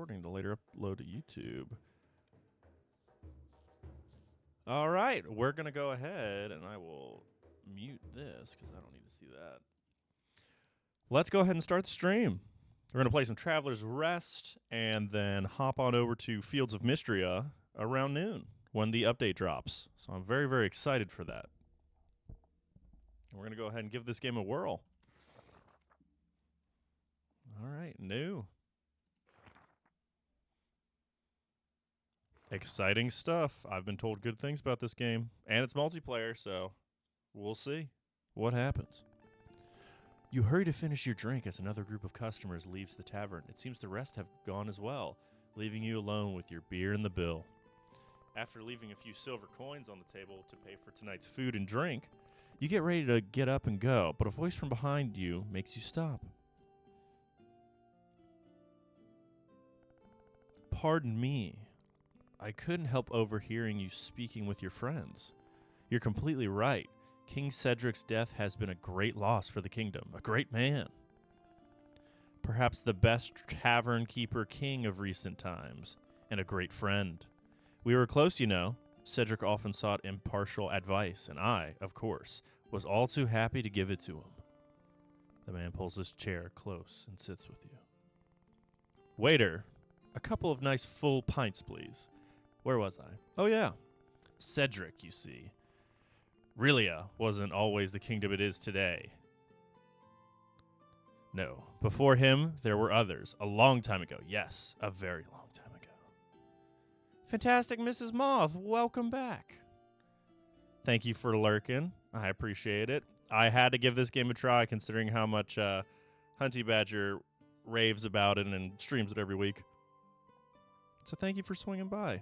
recording to later upload to YouTube. All right, we're going to go ahead and I will mute this because I don't need to see that. Let's go ahead and start the stream. We're going to play some Traveler's Rest and then hop on over to Fields of Mystria around noon when the update drops. So I'm very, very excited for that. And we're going to go ahead and give this game a whirl. All right, new. Exciting stuff. I've been told good things about this game. And it's multiplayer, so we'll see what happens. You hurry to finish your drink as another group of customers leaves the tavern. It seems the rest have gone as well, leaving you alone with your beer and the bill. After leaving a few silver coins on the table to pay for tonight's food and drink, you get ready to get up and go, but a voice from behind you makes you stop. Pardon me. I couldn't help overhearing you speaking with your friends. You're completely right. King Cedric's death has been a great loss for the kingdom, a great man. Perhaps the best tavern keeper king of recent times, and a great friend. We were close, you know. Cedric often sought impartial advice, and I, of course, was all too happy to give it to him. The man pulls his chair close and sits with you. Waiter, a couple of nice full pints, please. Where was I? Oh, yeah. Cedric, you see. R'lyeh wasn't always the kingdom it is today. No. Before him, there were others. A long time ago. Yes, a very long time ago. Fantastic, Mrs. Moth. Welcome back. Thank you for lurking. I appreciate it. I had to give this game a try considering how much Hunty Badger raves about it and streams it every week. So thank you for swinging by.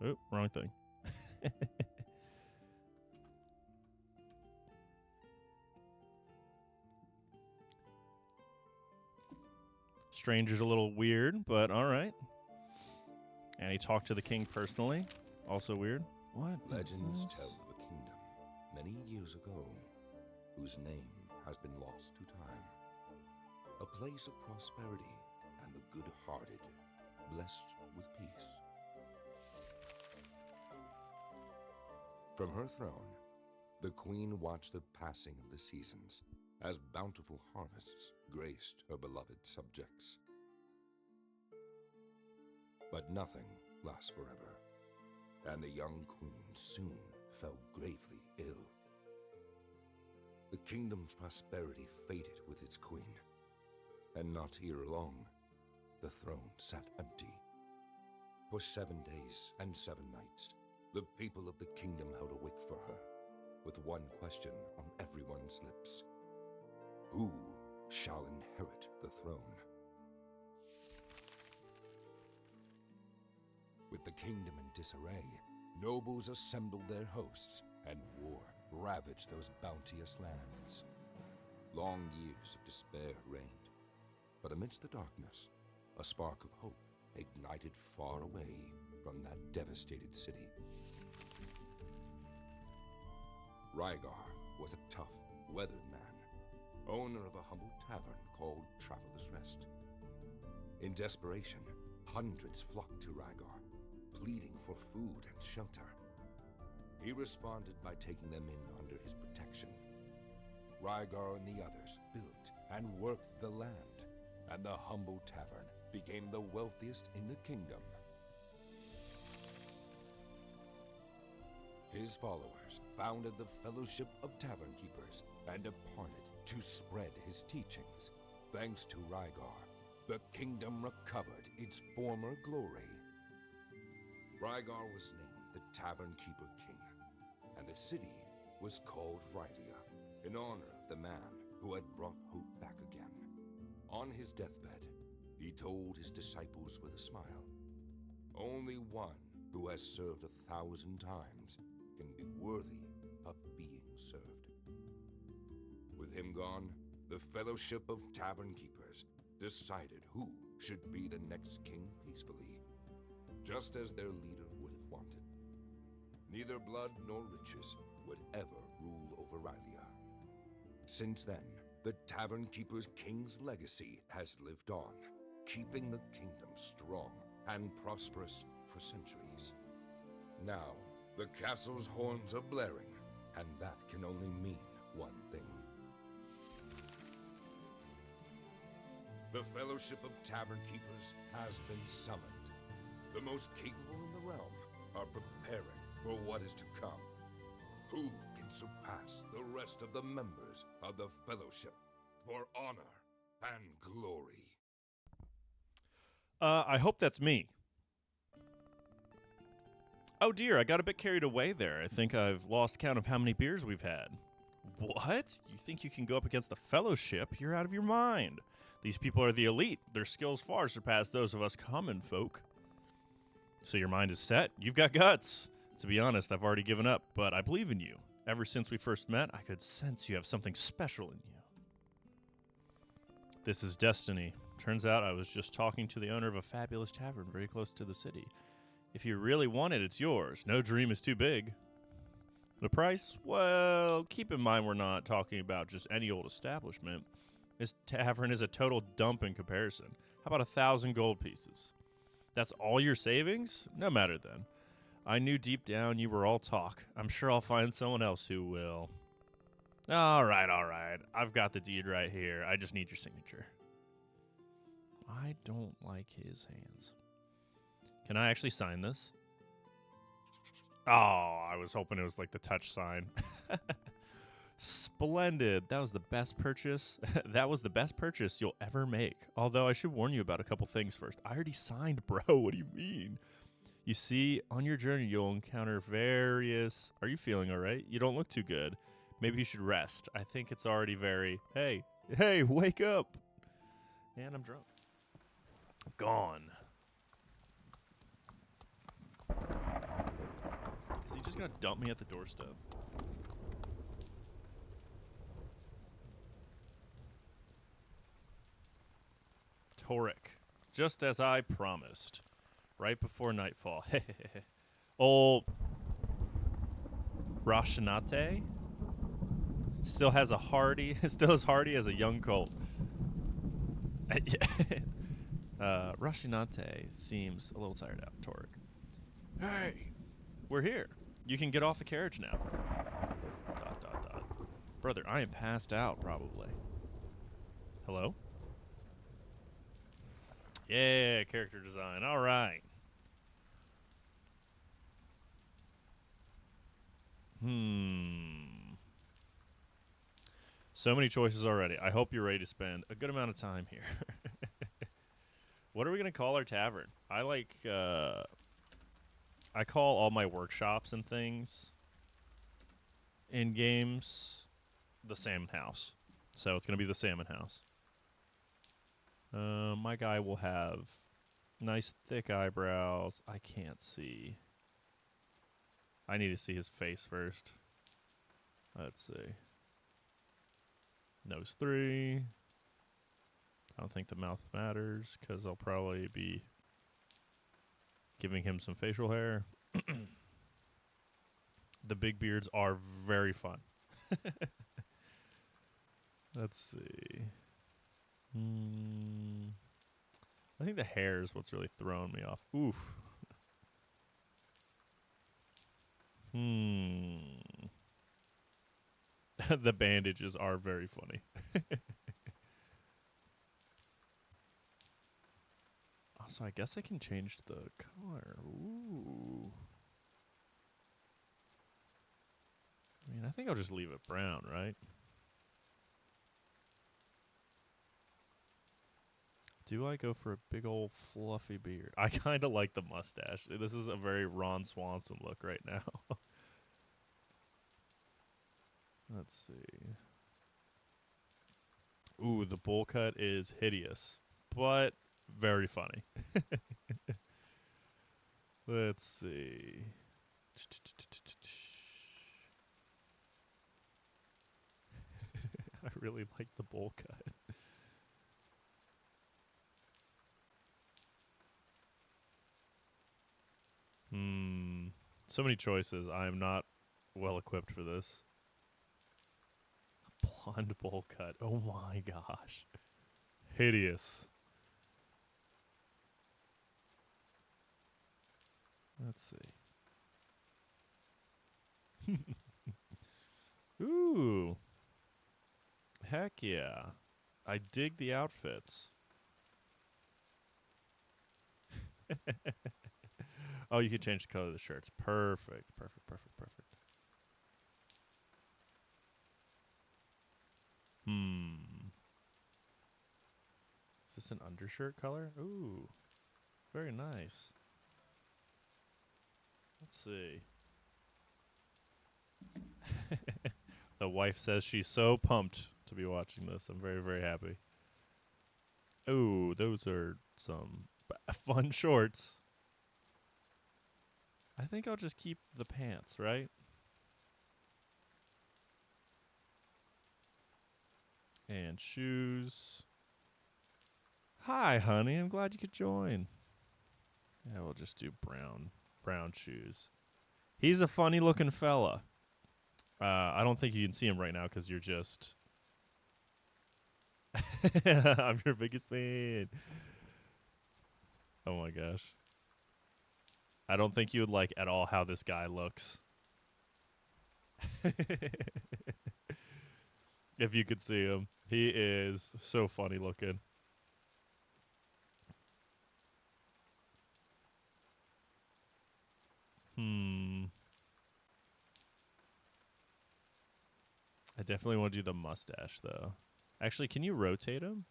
Oh, wrong thing. Stranger's a little weird, but all right. And he talked to the king personally. Also weird. What? Legends tell of a kingdom many years ago whose name has been lost to time. A place of prosperity and the good-hearted, blessed with peace. From her throne, the queen watched the passing of the seasons as bountiful harvests graced her beloved subjects. But nothing lasts forever, and the young queen soon fell gravely ill. The kingdom's prosperity faded with its queen, and not here long, the throne sat empty. For 7 days and 7 nights, the people of the kingdom held a wick for her, with one question on everyone's lips. Who shall inherit the throne? With the kingdom in disarray, nobles assembled their hosts, and war ravaged those bounteous lands. Long years of despair reigned, but amidst the darkness, a spark of hope ignited far away from that devastated city. Rygar was a tough, weathered man, owner of a humble tavern called Traveler's Rest. In desperation, hundreds flocked to Rygar, pleading for food and shelter. He responded by taking them in under his protection. Rygar and the others built and worked the land, and the humble tavern became the wealthiest in the kingdom. His followers founded the Fellowship of Tavern Keepers and departed to spread his teachings. Thanks to Rygar, the kingdom recovered its former glory. Rygar was named the Tavern Keeper King, and the city was called R'lyeh, in honor of the man who had brought hope back again. On his deathbed, he told his disciples with a smile, "Only one who has served 1,000 times can be worthy of being served." With him gone, the Fellowship of Tavern Keepers decided who should be the next king peacefully, just as their leader would have wanted. Neither blood nor riches would ever rule over R'lyeh. Since then, the Tavern Keeper's king's legacy has lived on, keeping the kingdom strong and prosperous for centuries. Now, the castle's horns are blaring, and that can only mean one thing. The Fellowship of Tavern Keepers has been summoned. The most capable in the realm are preparing for what is to come. Who can surpass the rest of the members of the Fellowship for honor and glory? I hope that's me. Oh dear, I got a bit carried away there. I think I've lost count of how many beers we've had. What? You think you can go up against the Fellowship? You're out of your mind. These people are the elite. Their skills far surpass those of us common folk. So your mind is set? You've got guts. To be honest, I've already given up, but I believe in you. Ever since we first met, I could sense you have something special in you. This is destiny. Turns out I was just talking to the owner of a fabulous tavern very close to the city. If you really want it, it's yours. No dream is too big. The price? Well, keep in mind we're not talking about just any old establishment. This tavern is a total dump in comparison. How about 1,000 gold pieces? That's all your savings? No matter then. I knew deep down you were all talk. I'm sure I'll find someone else who will. All right. I've got the deed right here. I just need your signature. I don't like his hands. Can I actually sign this? Oh, I was hoping it was like the touch sign. Splendid. That was the best purchase. That was the best purchase you'll ever make. Although I should warn you about a couple things first. I already signed, bro. What do you mean? You see, on your journey, you'll encounter various... Are you feeling all right? You don't look too good. Maybe you should rest. I think it's already very... Hey, wake up. And I'm drunk. Gone. Is he just gonna dump me at the doorstep? Torek. Just as I promised. Right before nightfall. Old Rashinate still has a hardy, still as hardy as a young colt. Rashinate seems a little tired out, Torek. Hey, we're here. You can get off the carriage now. ... Brother, I am passed out, probably. Hello? Yeah, character design. All right. So many choices already. I hope you're ready to spend a good amount of time here. What are we going to call our tavern? I call all my workshops and things in games the Salmon House. So it's going to be the Salmon House. My guy will have nice thick eyebrows. I can't see. I need to see his face first. Let's see. Nose 3. I don't think the mouth matters because I'll probably be giving him some facial hair. The big beards are very fun. Let's see. I think the hair is what's really throwing me off. Oof. The bandages are very funny. Also, I guess I can change the color. Ooh. I mean, I think I'll just leave it brown, right? Do I go for a big old fluffy beard? I kind of like the mustache. This is a very Ron Swanson look right now. Let's see. Ooh, the bowl cut is hideous, but very funny. Let's see. I really like the bowl cut. So many choices. I am not well equipped for this. Blonde bowl cut. Oh my gosh. Hideous. Let's see. Ooh. Heck yeah. I dig the outfits. Oh, you can change the color of the shirts. Perfect. Perfect, perfect, perfect. Is this an undershirt color? Ooh. Very nice. Let's see. The wife says she's so pumped to be watching this. I'm very, very happy. Ooh, those are some fun shorts. I think I'll just keep the pants, right? And shoes. Hi, honey. I'm glad you could join. Yeah, we'll just do brown shoes. He's a funny looking fella. I don't think you can see him right now because you're just. I'm your biggest fan. Oh my gosh. I don't think you would like at all how this guy looks. If you could see him, he is so funny looking. I definitely want to do the mustache, though. Actually, can you rotate him?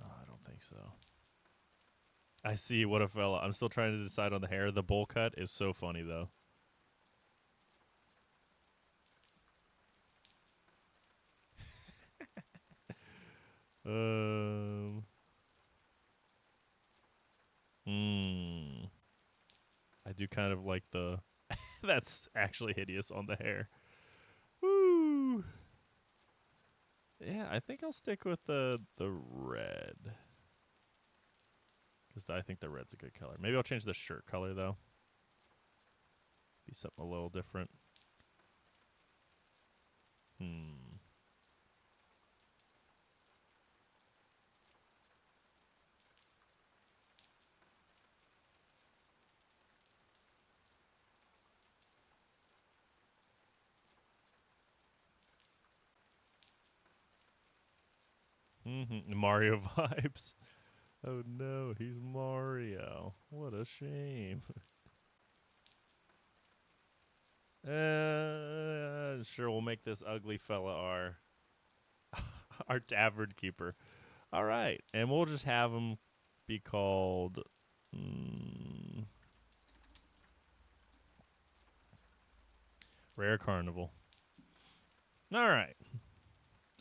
Oh, I don't think so. I see. What a fella. I'm still trying to decide on the hair. The bowl cut is so funny, though. Um. I do kind of like the. That's actually hideous on the hair. Woo. Yeah, I think I'll stick with the red. Because I think the red's a good color. Maybe I'll change the shirt color, though. Be something a little different. Mario vibes. Oh no, he's Mario. What a shame. Sure, we'll make this ugly fella our our tavern keeper. All right, and we'll just have him be called. Rare Carnival. All right.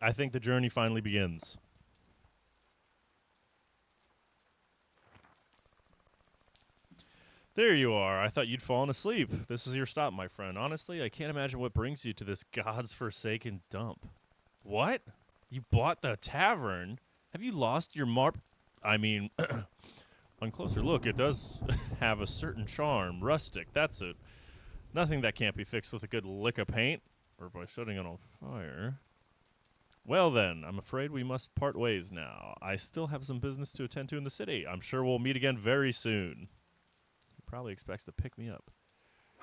I think the journey finally begins. There you are. I thought you'd fallen asleep. This is your stop, my friend. Honestly, I can't imagine what brings you to this god's forsaken dump. What? You bought the tavern? Have you lost your I mean, on closer look, it does have a certain charm. Rustic, that's it. Nothing that can't be fixed with a good lick of paint, or by setting it on fire. Well then, I'm afraid we must part ways now. I still have some business to attend to in the city. I'm sure we'll meet again very soon. He probably expects to pick me up.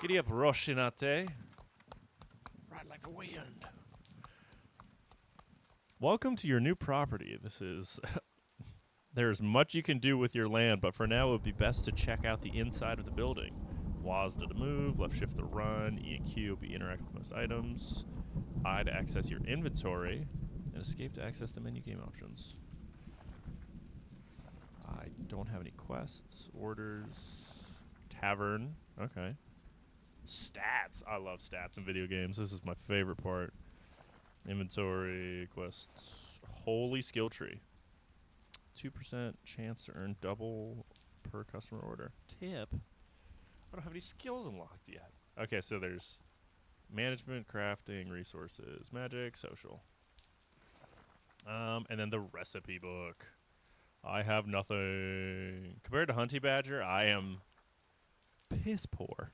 Giddy up, Roshinate. Ride like a wind. Welcome to your new property. This is... There's much you can do with your land, but for now it would be best to check out the inside of the building. WASD to move, left shift to run, E and Q will be interact with most items, I to access your inventory, and escape to access the menu game options. I don't have any quests, orders, tavern, okay. Stats, I love stats in video games. This is my favorite part. Inventory, quests, holy skill tree. 2% chance to earn double per customer order. Tip. I don't have any skills unlocked yet. Okay, so there's management, crafting, resources, magic, social. And then the recipe book. I have nothing. Compared to Hunty Badger, I am piss poor.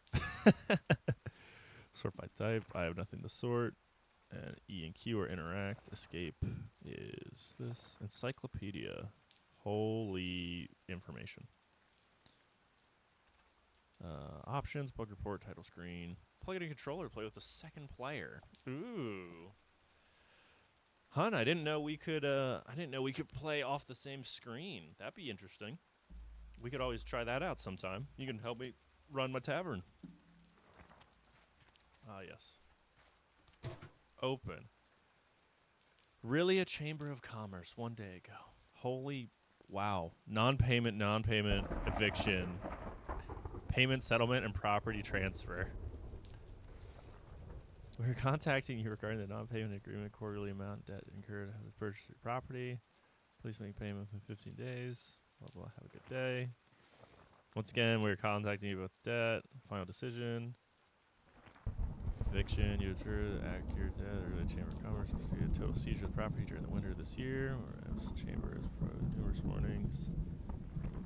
Sort by type. I have nothing to sort. And E and Q are interact. Escape is this. Encyclopedia. Holy information. Options, book report, title screen. Plug in a controller, play with the second player. Ooh. Hun, I didn't know we could play off the same screen. That'd be interesting. We could always try that out sometime. You can help me run my tavern. Ah, yes. Open. Really a chamber of commerce one day ago. Holy wow. Non-payment, eviction, payment, settlement, and property transfer. We're contacting you regarding the non-payment agreement, quarterly amount debt incurred to purchase your property. Please make payment within 15 days. Blah, blah. Have a good day. Once again, we're contacting you about the debt. Final decision. Eviction, you act your debt, or the Chamber of Commerce will see a total seizure of the property during the winter of this year, or as Chamber has provided numerous warnings.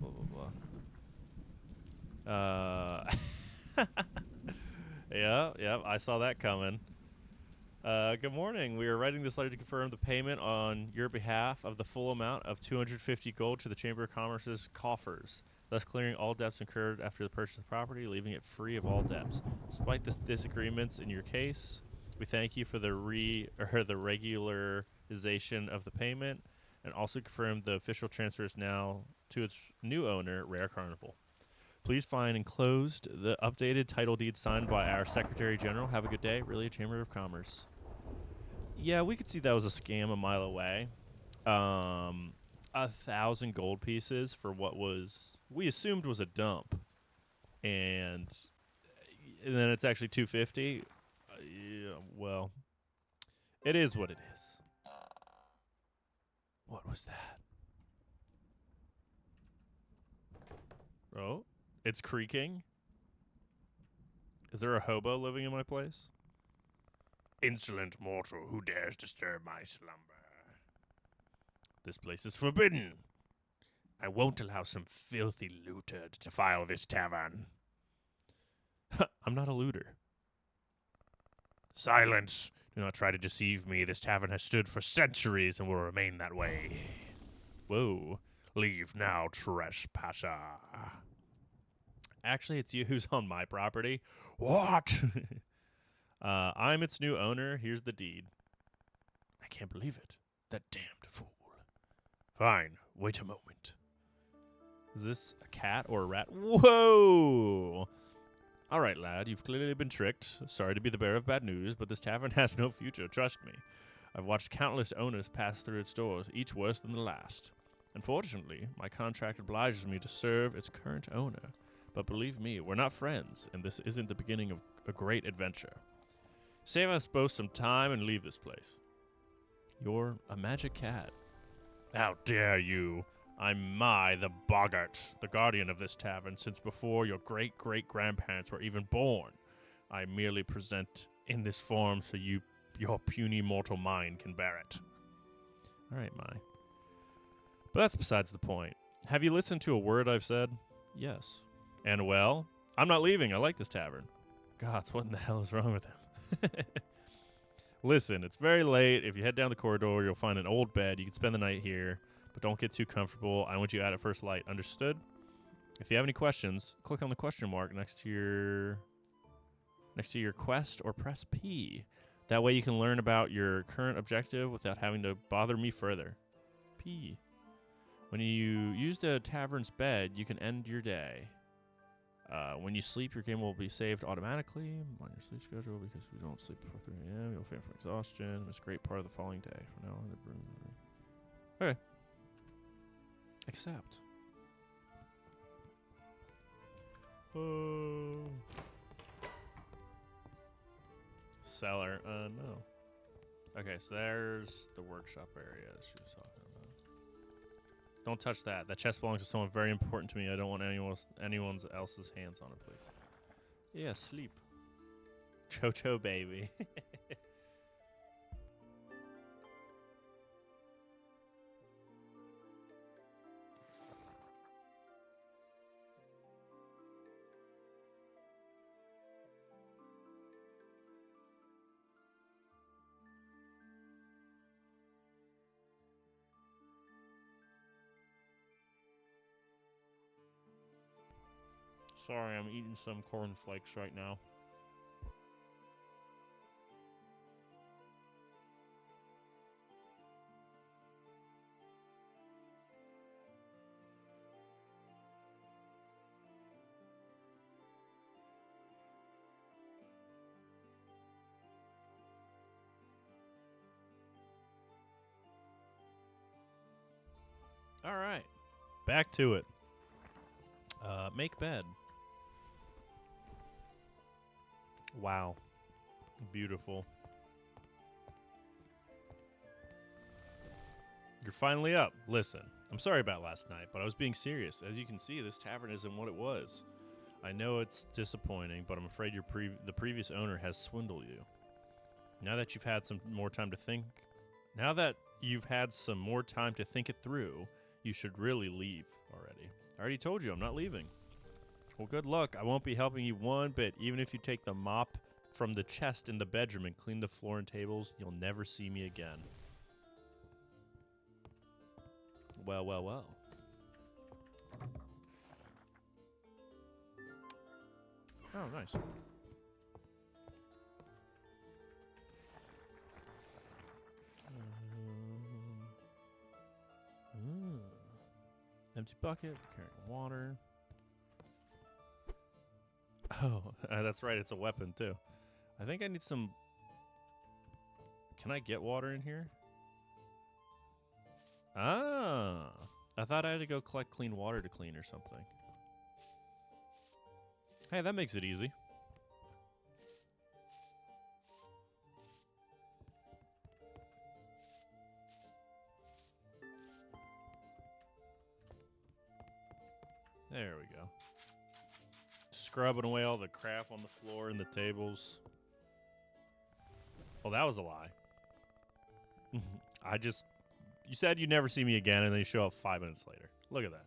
Blah, blah, blah. Yeah, I saw that coming. Good morning. We are writing this letter to confirm the payment on your behalf of the full amount of 250 gold to the Chamber of Commerce's coffers, thus clearing all debts incurred after the purchase of the property, leaving it free of all debts. Despite the disagreements in your case, we thank you for the regularization of the payment, and also confirm the official transfer is now to its new owner, Rare Carnival. Please find enclosed the updated title deed signed by our Secretary General. Have a good day. Really, a Chamber of Commerce. Yeah, we could see that was a scam a mile away. 1,000 gold pieces for what we assumed was a dump, and then it's actually 250. Yeah, well, it is what it is. What was that? Oh, it's creaking. Is there a hobo living in my place? Insolent mortal, who dares disturb my slumber? This place is forbidden. I won't allow some filthy looter to defile this tavern. I'm not a looter. Silence! Do not try to deceive me. This tavern has stood for centuries and will remain that way. Whoa. Leave now, trespasser. Actually, it's you who's on my property. What? I'm its new owner. Here's the deed. I can't believe it. That damned fool. Fine. Wait a moment. Is this a cat or a rat? Whoa! All right, lad. You've clearly been tricked. Sorry to be the bearer of bad news, but this tavern has no future. Trust me. I've watched countless owners pass through its doors, each worse than the last. Unfortunately, my contract obliges me to serve its current owner. But believe me, we're not friends, and this isn't the beginning of a great adventure. Save us both some time and leave this place. You're a magic cat. How dare you? I'm Mai the Boggart, the guardian of this tavern since before your great-great-grandparents were even born. I merely present in this form so your puny mortal mind can bear it. All right, Mai. But that's besides the point. Have you listened to a word I've said? Yes. And well, I'm not leaving. I like this tavern. Gods, what in the hell is wrong with him? Listen, it's very late. If you head down the corridor, you'll find an old bed. You can spend the night here, but don't get too comfortable. I want you out at first light. Understood? If you have any questions, click on the question mark next to your quest or press P. That way you can learn about your current objective without having to bother me further. P. When you use the tavern's bed, you can end your day. When you sleep, your game will be saved automatically on your sleep schedule because we don't sleep before 3 a.m. You'll faint from exhaustion. It's a great part of the following day. From now on, okay. Accept. Cellar. No. Okay, so there's the workshop area she was talking about. Don't touch that. That chest belongs to someone very important to me. I don't want anyone else's hands on it, please. Yeah, sleep. Cho-cho baby. Sorry, I'm eating some cornflakes right now. All right, back to it. Make bed. Wow, beautiful. You're finally up. Listen, I'm sorry about last night, but I was being serious. As you can see, this tavern isn't what it was. I know it's disappointing, but I'm afraid the previous owner has swindled you. Now that you've had some more time to think it through, you should really leave already. I already told you I'm not leaving. Well, good luck. I won't be helping you one bit. Even if you take the mop from the chest in the bedroom and clean the floor and tables, you'll never see me again. Well, well, well. Oh, nice. Empty bucket, carrying water. Oh, that's right. It's a weapon, too. I think I need some... Can I get water in here? Ah. I thought I had to go collect clean water to clean or something. Hey, that makes it easy. There we go. Scrubbing away all the crap on the floor and the tables. Well, that was a lie. You said you'd never see me again, and then you show up 5 minutes later. Look at that.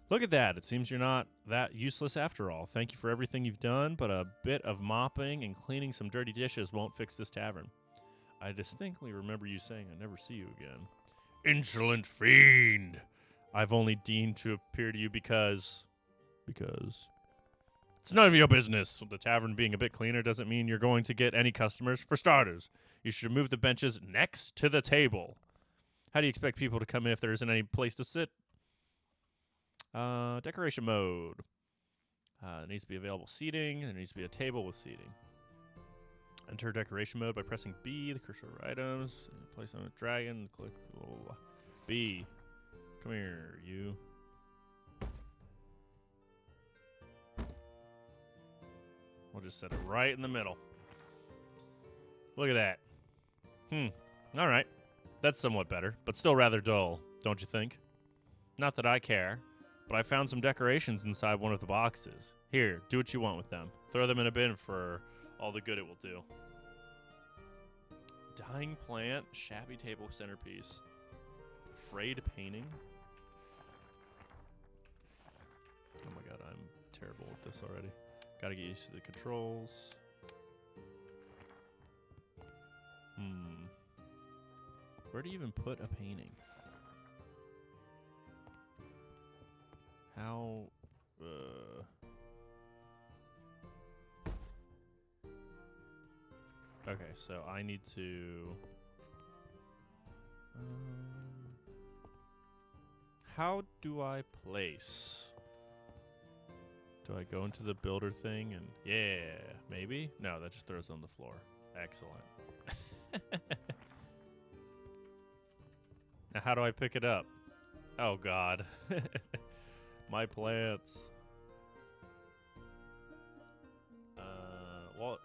Look at that. It seems you're not that useless after all. Thank you for everything you've done, but a bit of mopping and cleaning some dirty dishes won't fix this tavern. I distinctly remember you saying I'd never see you again. Insolent fiend! I've only deigned to appear to you because... It's none of your business. The tavern being a bit cleaner doesn't mean you're going to get any customers. For starters, you should move the benches next to the table. How do you expect people to come in if there isn't any place to sit? Decoration mode. There needs to be available seating. There needs to be a table with seating. Enter decoration mode by pressing B, the cursor over items. Place on a dragon. Click blah, blah, blah. B. Come here, you. We'll just set it right in the middle. Look at that. All right. That's somewhat better, but still rather dull, don't you think? Not that I care, but I found some decorations inside one of the boxes. Here, do what you want with them. Throw them in a bin for all the good it will do. Dying plant, shabby table centerpiece. Frayed painting. Oh my god, I'm terrible with this already. Gotta get used to the controls. Where do you even put a painting? How... Okay, so I need to... how do I place? Do I go into the builder thing and... Yeah, maybe? No, that just throws it on the floor. Excellent. Now, how do I pick it up? Oh, God. My plants. Well,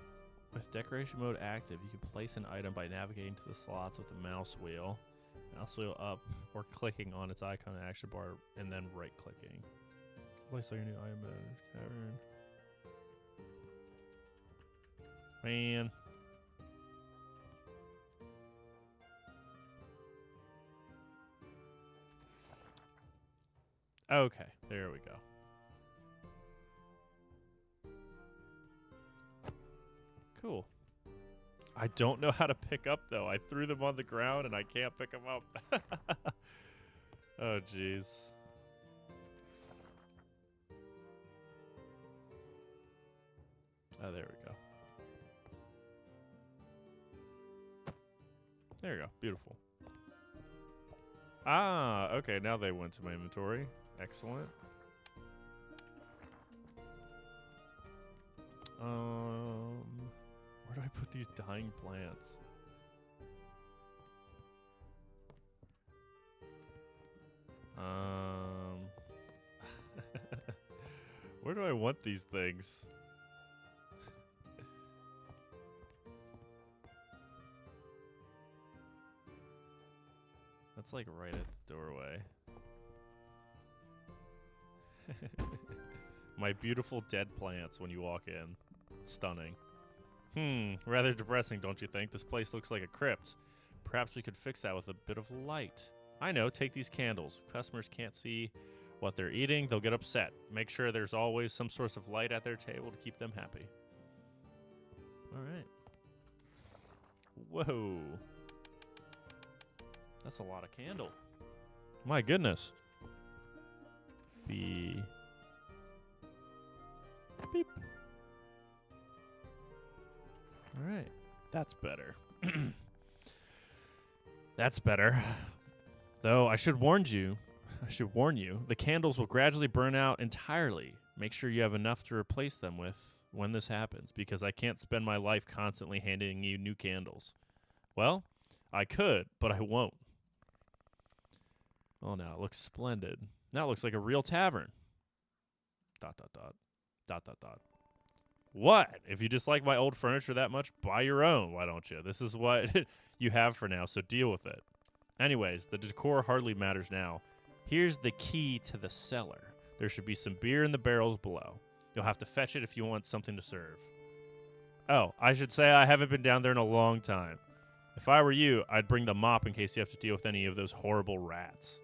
with decoration mode active, you can place an item by navigating to the slots with the mouse wheel. Mouse wheel up or clicking on its icon and action bar and then right-clicking. Place all your new item in the cavern. Man. Okay, there we go. Cool. I don't know how to pick up, though. I threw them on the ground, and I can't pick them up. Oh, jeez. Oh, there we go. There you go. Beautiful. Ah, okay. Now they went to my inventory. Excellent. Where do I put these dying plants? Where do I want these things? That's like right at the doorway. My beautiful dead plants when you walk in. Stunning. Rather depressing, don't you think? This place looks like a crypt. Perhaps we could fix that with a bit of light. I know, take these candles. Customers can't see what they're eating, they'll get upset. Make sure there's always some source of light at their table to keep them happy. All right. Whoa. That's a lot of candle. My goodness. Beep. All right. That's better. That's better. Though I should warn you, the candles will gradually burn out entirely. Make sure you have enough to replace them with when this happens, because I can't spend my life constantly handing you new candles. Well, I could, but I won't. Oh, now it looks splendid. Now it looks like a real tavern. ... What? If you dislike my old furniture that much, buy your own, why don't you? This is what you have for now, so deal with it. Anyways, the decor hardly matters now. Here's the key to the cellar. There should be some beer in the barrels below. You'll have to fetch it if you want something to serve. Oh, I should say I haven't been down there in a long time. If I were you, I'd bring the mop in case you have to deal with any of those horrible rats.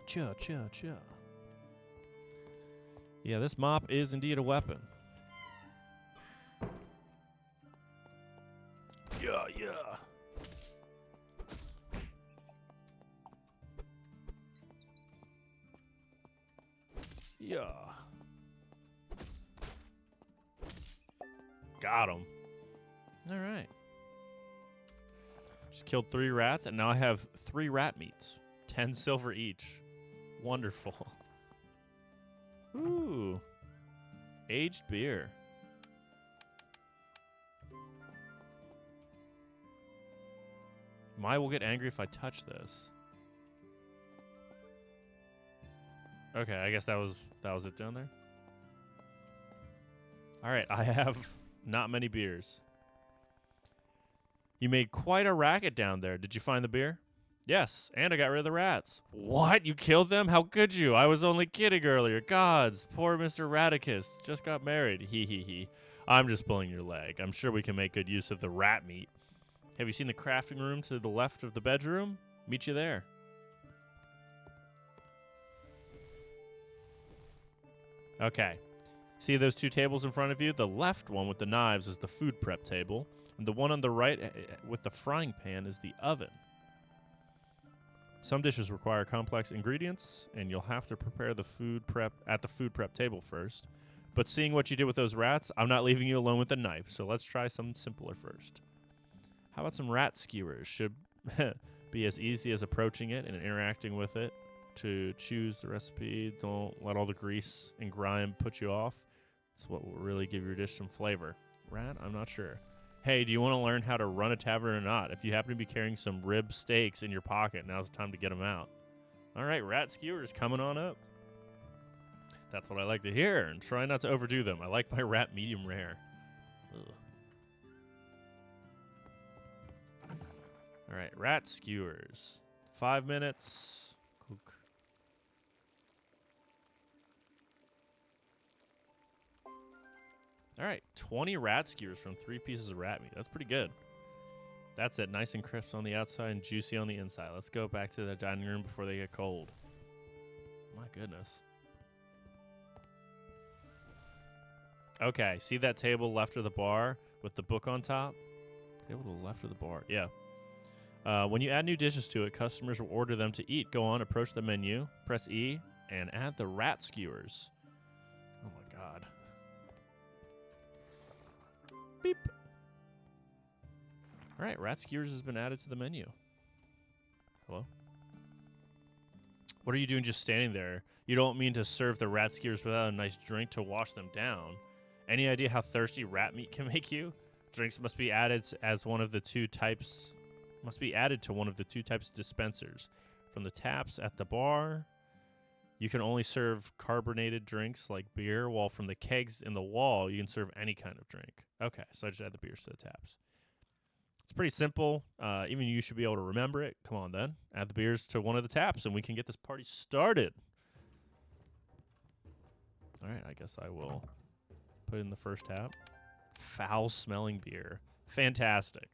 Cha. Yeah, this mop is indeed a weapon. Yeah. Yeah. Got him. All right. Just killed 3 rats, and now I have 3 rat meats. 10 silver each. Wonderful. Ooh. Aged beer. Mai will get angry if I touch this. Okay, I guess that was it down there. All right, I have not many beers. You made quite a racket down there. Did you find the beer? Yes, and I got rid of the rats. What? You killed them? How could you? I was only kidding earlier. Gods, poor Mr. Radicus just got married. He. I'm just pulling your leg. I'm sure we can make good use of the rat meat. Have you seen the crafting room to the left of the bedroom? Meet you there. Okay. See those 2 tables in front of you? The left one with the knives is the food prep table, and the one on the right with the frying pan is the oven. Some dishes require complex ingredients, and you'll have to prepare the food prep at the food prep table first. But seeing what you did with those rats, I'm not leaving you alone with the knife, so let's try something simpler first. How about some rat skewers? Should be as easy as approaching it and interacting with it to choose the recipe. Don't let all the grease and grime put you off. It's what will really give your dish some flavor. Rat? I'm not sure. Hey, do you want to learn how to run a tavern or not? If you happen to be carrying some rib steaks in your pocket, now's the time to get them out. All right, rat skewers coming on up. That's what I like to hear, and try not to overdo them. I like my rat medium rare. Ugh. All right, rat skewers. 5 minutes. Cook. All right, 20 rat skewers from 3 pieces of rat meat. That's pretty good. That's it. Nice and crisp on the outside and juicy on the inside. Let's go back to the dining room before they get cold. My goodness. Okay, see that table left of the bar with the book on top? Table to the left of the bar. Yeah. When you add new dishes to it, customers will order them to eat. Go on, approach the menu, press E, and add the rat skewers. Oh my god. Beep. All right, rat skewers has been added to the menu. Hello? What are you doing just standing there? You don't mean to serve the rat skewers without a nice drink to wash them down. Any idea how thirsty rat meat can make you? Drinks must be added as one of the two types of dispensers. From the taps at the bar, you can only serve carbonated drinks like beer, while from the kegs in the wall, you can serve any kind of drink. Okay, so I just add the beers to the taps. It's pretty simple. Even you should be able to remember it. Come on, then. Add the beers to one of the taps, and we can get this party started. All right, I guess I will put in the first tap. Foul-smelling beer. Fantastic.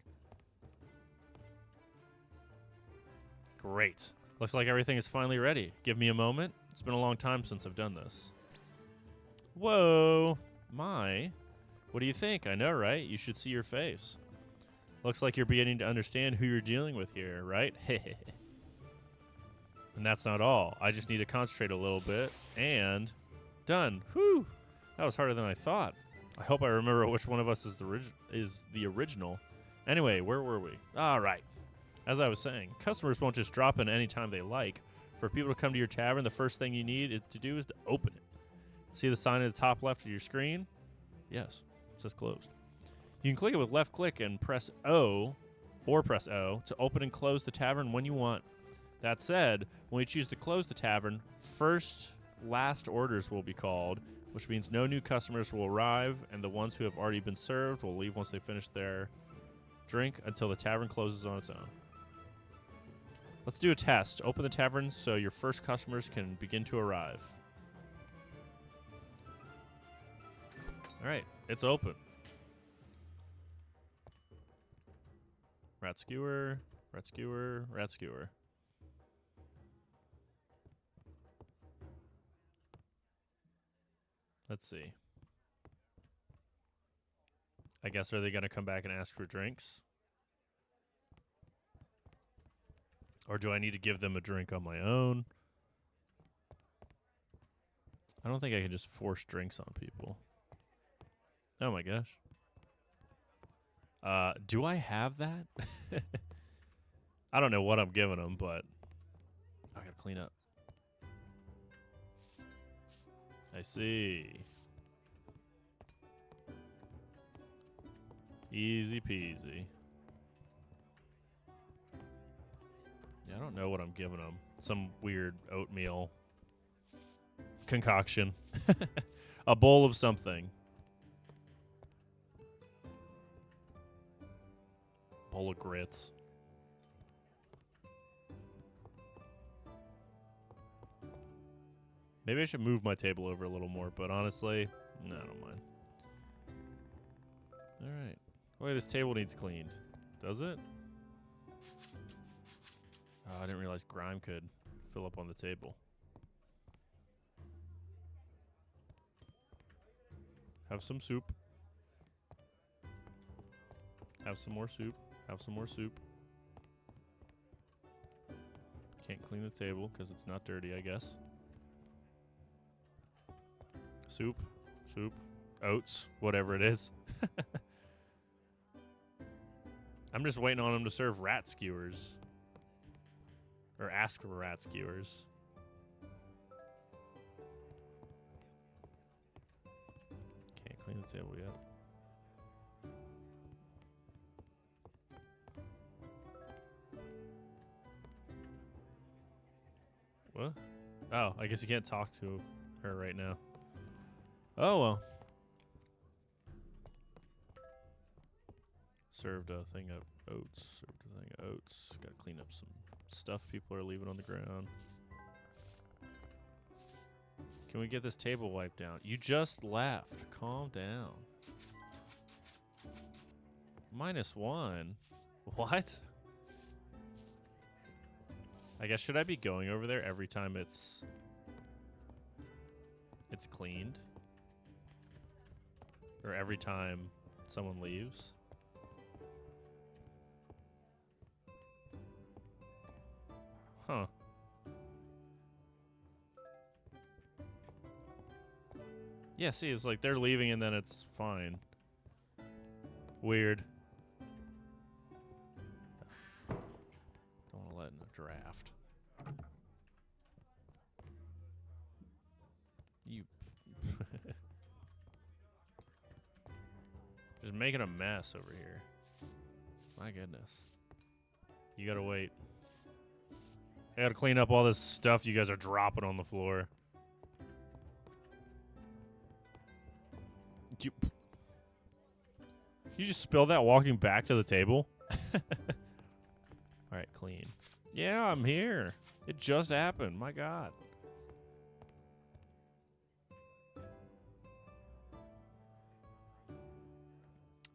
Great. Looks like everything is finally ready. Give me a moment. It's been a long time since I've done this. Whoa. My. What do you think? I know, right? You should see your face. Looks like you're beginning to understand who you're dealing with here, right? And that's not all. I just need to concentrate a little bit. And done. Whew. That was harder than I thought. I hope I remember which one of us is the original. Anyway, where were we? All right. As I was saying, customers won't just drop in any time they like. For people to come to your tavern, the first thing you need to do is to open it. See the sign at the top left of your screen? Yes, it says closed. You can click it with left click and press O, to open and close the tavern when you want. That said, when you choose to close the tavern, last orders will be called, which means no new customers will arrive, and the ones who have already been served will leave once they finish their drink until the tavern closes on its own. Let's do a test. Open the tavern so your first customers can begin to arrive. All right, it's open. Rat skewer, rat skewer, rat skewer. Let's see. I guess, are they going to come back and ask for drinks? Or do I need to give them a drink on my own? I don't think I can just force drinks on people. Oh my gosh. Do I have that? I don't know what I'm giving them, but I gotta clean up. I see. Easy peasy. Yeah, I don't know what I'm giving them. Some weird oatmeal concoction. A bowl of something. Bowl of grits. Maybe I should move my table over a little more, but honestly, no, I don't mind. All right. Boy, this table needs cleaned. Does it? Oh, I didn't realize grime could fill up on the table. Have some soup. Have some more soup. Have some more soup. Can't clean the table because it's not dirty, I guess. Soup. Soup. Oats. Whatever it is. I'm just waiting on them to serve rat skewers. Or ask for rat skewers. Can't clean the table yet. What? Oh, I guess you can't talk to her right now. Oh, well. Served a thing of oats. Served a thing of oats. Gotta clean up some stuff people are leaving on the ground. Can we get this table wiped down? You just left. Calm down. -1? What? I guess, should I be going over there every time it's cleaned? Or every time someone leaves? Huh. Yeah, see, it's like they're leaving and then it's fine. Weird. Don't want to let in a draft. You. Just making a mess over here. My goodness. You gotta wait. I gotta clean up all this stuff you guys are dropping on the floor. You just spilled that walking back to the table? Alright, clean. Yeah, I'm here. It just happened. My God.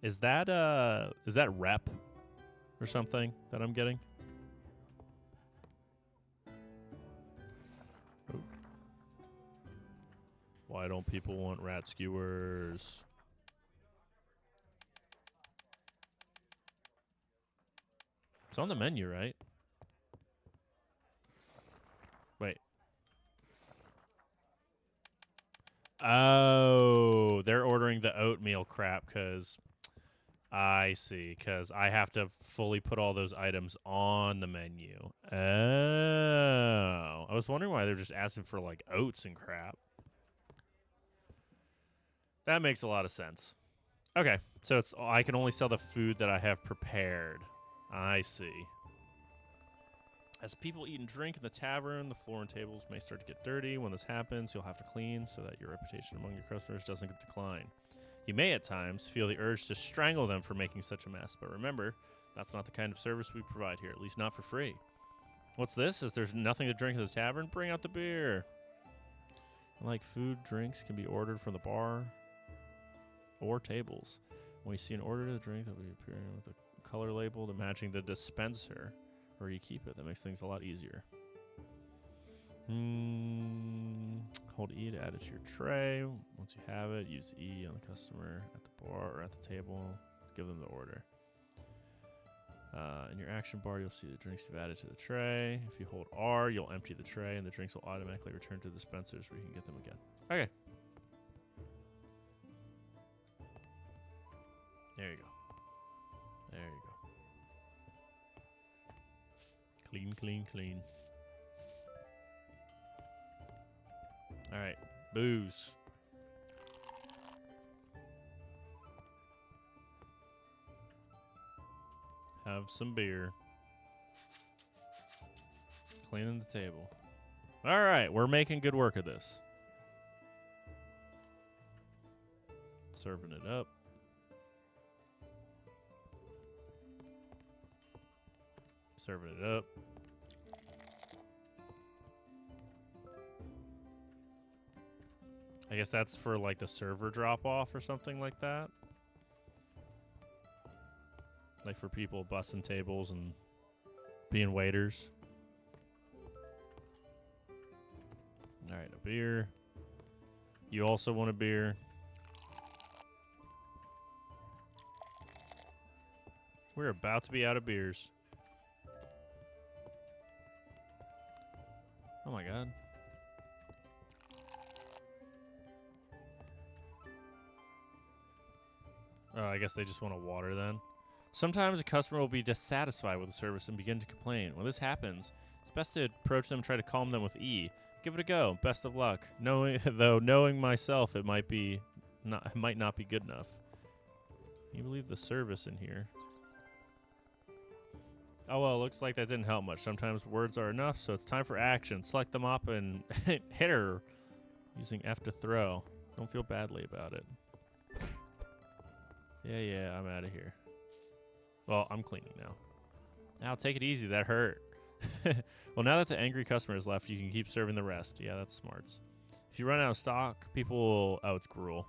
Is that rep or something that I'm getting? Oh. Why don't people want rat skewers? It's on the menu, right? Wait. Oh, they're ordering the oatmeal crap because I see. Because I have to fully put all those items on the menu. Oh. I was wondering why they're just asking for like oats and crap. That makes a lot of sense. Okay, so it's I can only sell the food that I have prepared. I see. As people eat and drink in the tavern, the floor and tables may start to get dirty. When this happens, you'll have to clean so that your reputation among your customers doesn't decline. You may at times feel the urge to strangle them for making such a mess, but remember, that's not the kind of service we provide here, at least not for free. What's this? Is there's nothing to drink in the tavern? Bring out the beer. Like food, drinks can be ordered from the bar or tables. When you see an order to the drink that will be appearing with a color label to matching the dispenser where you keep it, that makes things a lot easier. Hold E to add it to your tray. Once you have it, use E on the customer at the bar or at the table. Give them the order. In your action bar, you'll see the drinks you've added to the tray. If you hold R, you'll empty the tray, and the drinks will automatically return to the dispensers where you can get them again. Okay. There you go. There you go. Clean, clean, clean. All right, booze. Have some beer. Cleaning the table. All right, we're making good work of this. Serving it up. Serving it up. I guess that's for like the server drop off or something like that. Like for people bussing tables and being waiters. All right, a beer. You also want a beer. We're about to be out of beers. Oh my God. Oh, I guess they just want a water then. Sometimes a customer will be dissatisfied with the service and begin to complain. When this happens, it's best to approach them and try to calm them with E. Give it a go. Best of luck. Knowing myself, it might not be good enough. Can you believe the service in here? Oh, well, looks like that didn't help much. Sometimes words are enough, so it's time for action. Select them up and hit her using F to throw. Don't feel badly about it. Yeah, I'm out of here. Well, I'm cleaning now. Now, take it easy. That hurt. Well, now that the angry customer is left, you can keep serving the rest. Yeah, that's smarts. If you run out of stock, people will... Oh, it's gruel.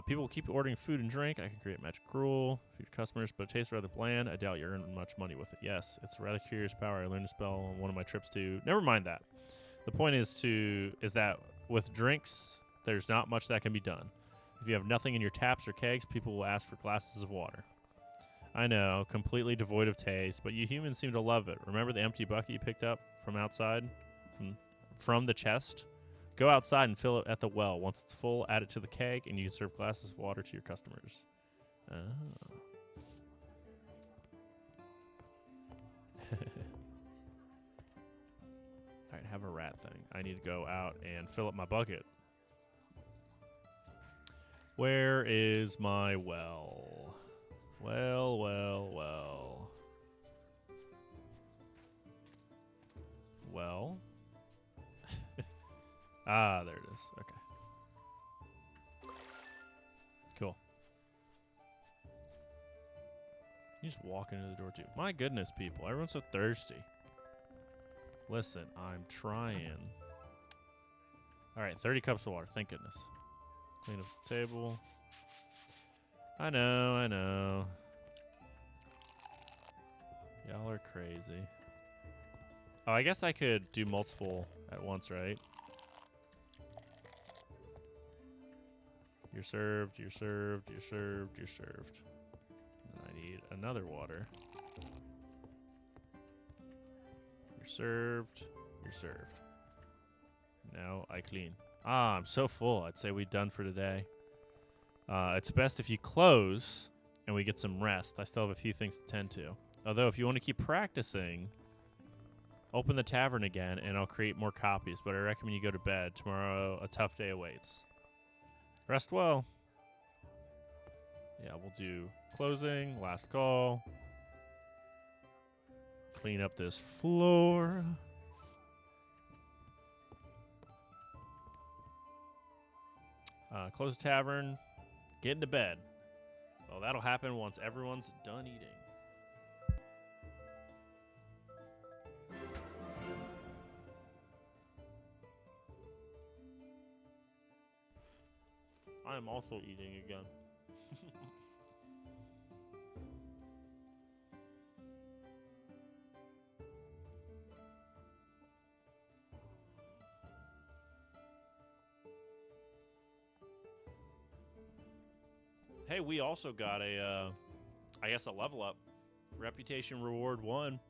People will keep ordering food and drink. I can create magic gruel for your customers, but it tastes rather bland. I doubt you earn much money with it. Yes, it's a rather curious power. I learned to spell on one of my trips to... Never mind that. The point is that with drinks, there's not much that can be done. If you have nothing in your taps or kegs, people will ask for glasses of water. I know, completely devoid of taste, but you humans seem to love it. Remember the empty bucket you picked up from outside? From the chest? Go outside and fill it at the well. Once it's full, add it to the keg, and you can serve glasses of water to your customers. Oh. Alright, have a rat thing. I need to go out and fill up my bucket. Where is my well? Well, well, well. Well? Ah, there it is. Okay. Cool. You just walk into the door too. My goodness, people. Everyone's so thirsty. Listen, I'm trying. Alright, 30 cups of water. Thank goodness. Clean up the table. I know. Y'all are crazy. Oh, I guess I could do multiple at once, right? You're served, you're served, you're served, you're served. And I need another water. You're served, you're served. Now I clean. Ah, I'm so full. I'd say we're done for today. It's best if you close and we get some rest. I still have a few things to tend to. Although, if you want to keep practicing, open the tavern again and I'll create more copies. But I recommend you go to bed. Tomorrow, a tough day awaits. Rest well. Yeah, we'll do closing, last call. Clean up this floor. Close the tavern. Get into bed. Well, that'll happen once everyone's done eating. I am also eating again. Hey, we also got a, I guess a level up. Reputation reward 1,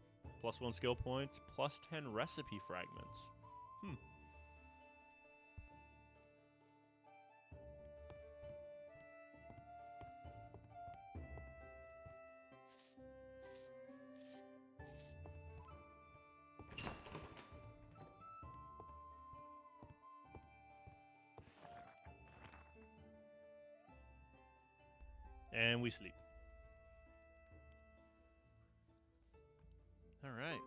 +1 skill points, +10 recipe fragments. And we sleep. All right.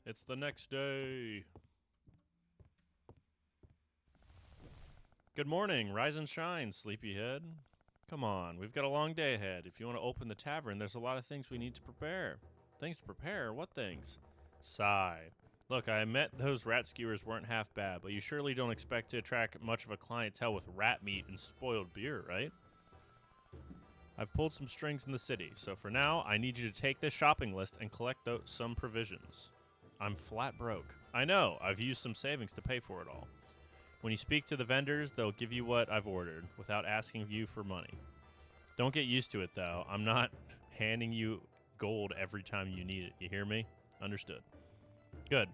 It's the next day. Good morning. Rise and shine, sleepyhead. Come on. We've got a long day ahead. If you want to open the tavern, there's a lot of things we need to prepare. Things to prepare? What things? Sigh. Look, I admit those rat skewers weren't half bad, but you surely don't expect to attract much of a clientele with rat meat and spoiled beer, right? I've pulled some strings in the city, so for now, I need you to take this shopping list and collect some provisions. I'm flat broke. I know, I've used some savings to pay for it all. When you speak to the vendors, they'll give you what I've ordered, without asking you for money. Don't get used to it, though. I'm not handing you gold every time you need it. You hear me? Understood. Good.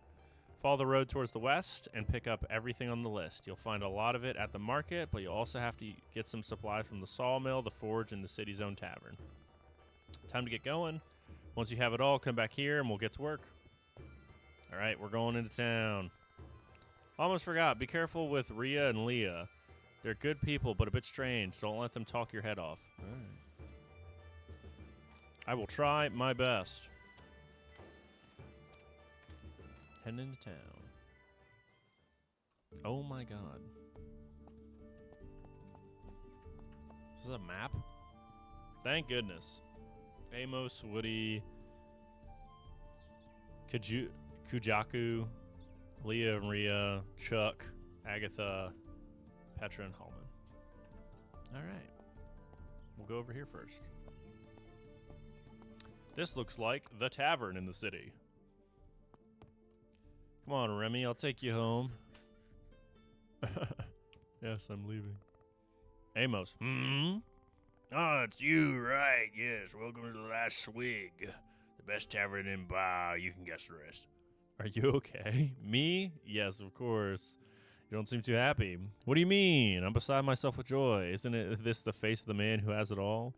Follow the road towards the west and pick up everything on the list. You'll find a lot of it at the market, but you'll also have to get some supply from the sawmill, the forge, and the city's own tavern. Time to get going. Once you have it all, come back here and we'll get to work. All right, we're going into town. Almost forgot. Be careful with Rhea and Leah. They're good people, but a bit strange. Don't let them talk your head off. All right. I will try my best. Heading into town. Oh my god. This is a map? Thank goodness. Amos, Woody, Kujaku, Leah and Rhea, Chuck, Agatha, Petra, and Hallman. Alright. We'll go over here first. This looks like the tavern in the city. Come on, Remy, I'll take you home. Yes, I'm leaving. Amos. Oh, it's you, right. Yes, welcome to the last swig. The best tavern in Bar. You can guess the rest. Are you okay? Me? Yes, of course. You don't seem too happy. What do you mean? I'm beside myself with joy. Isn't this the face of the man who has it all?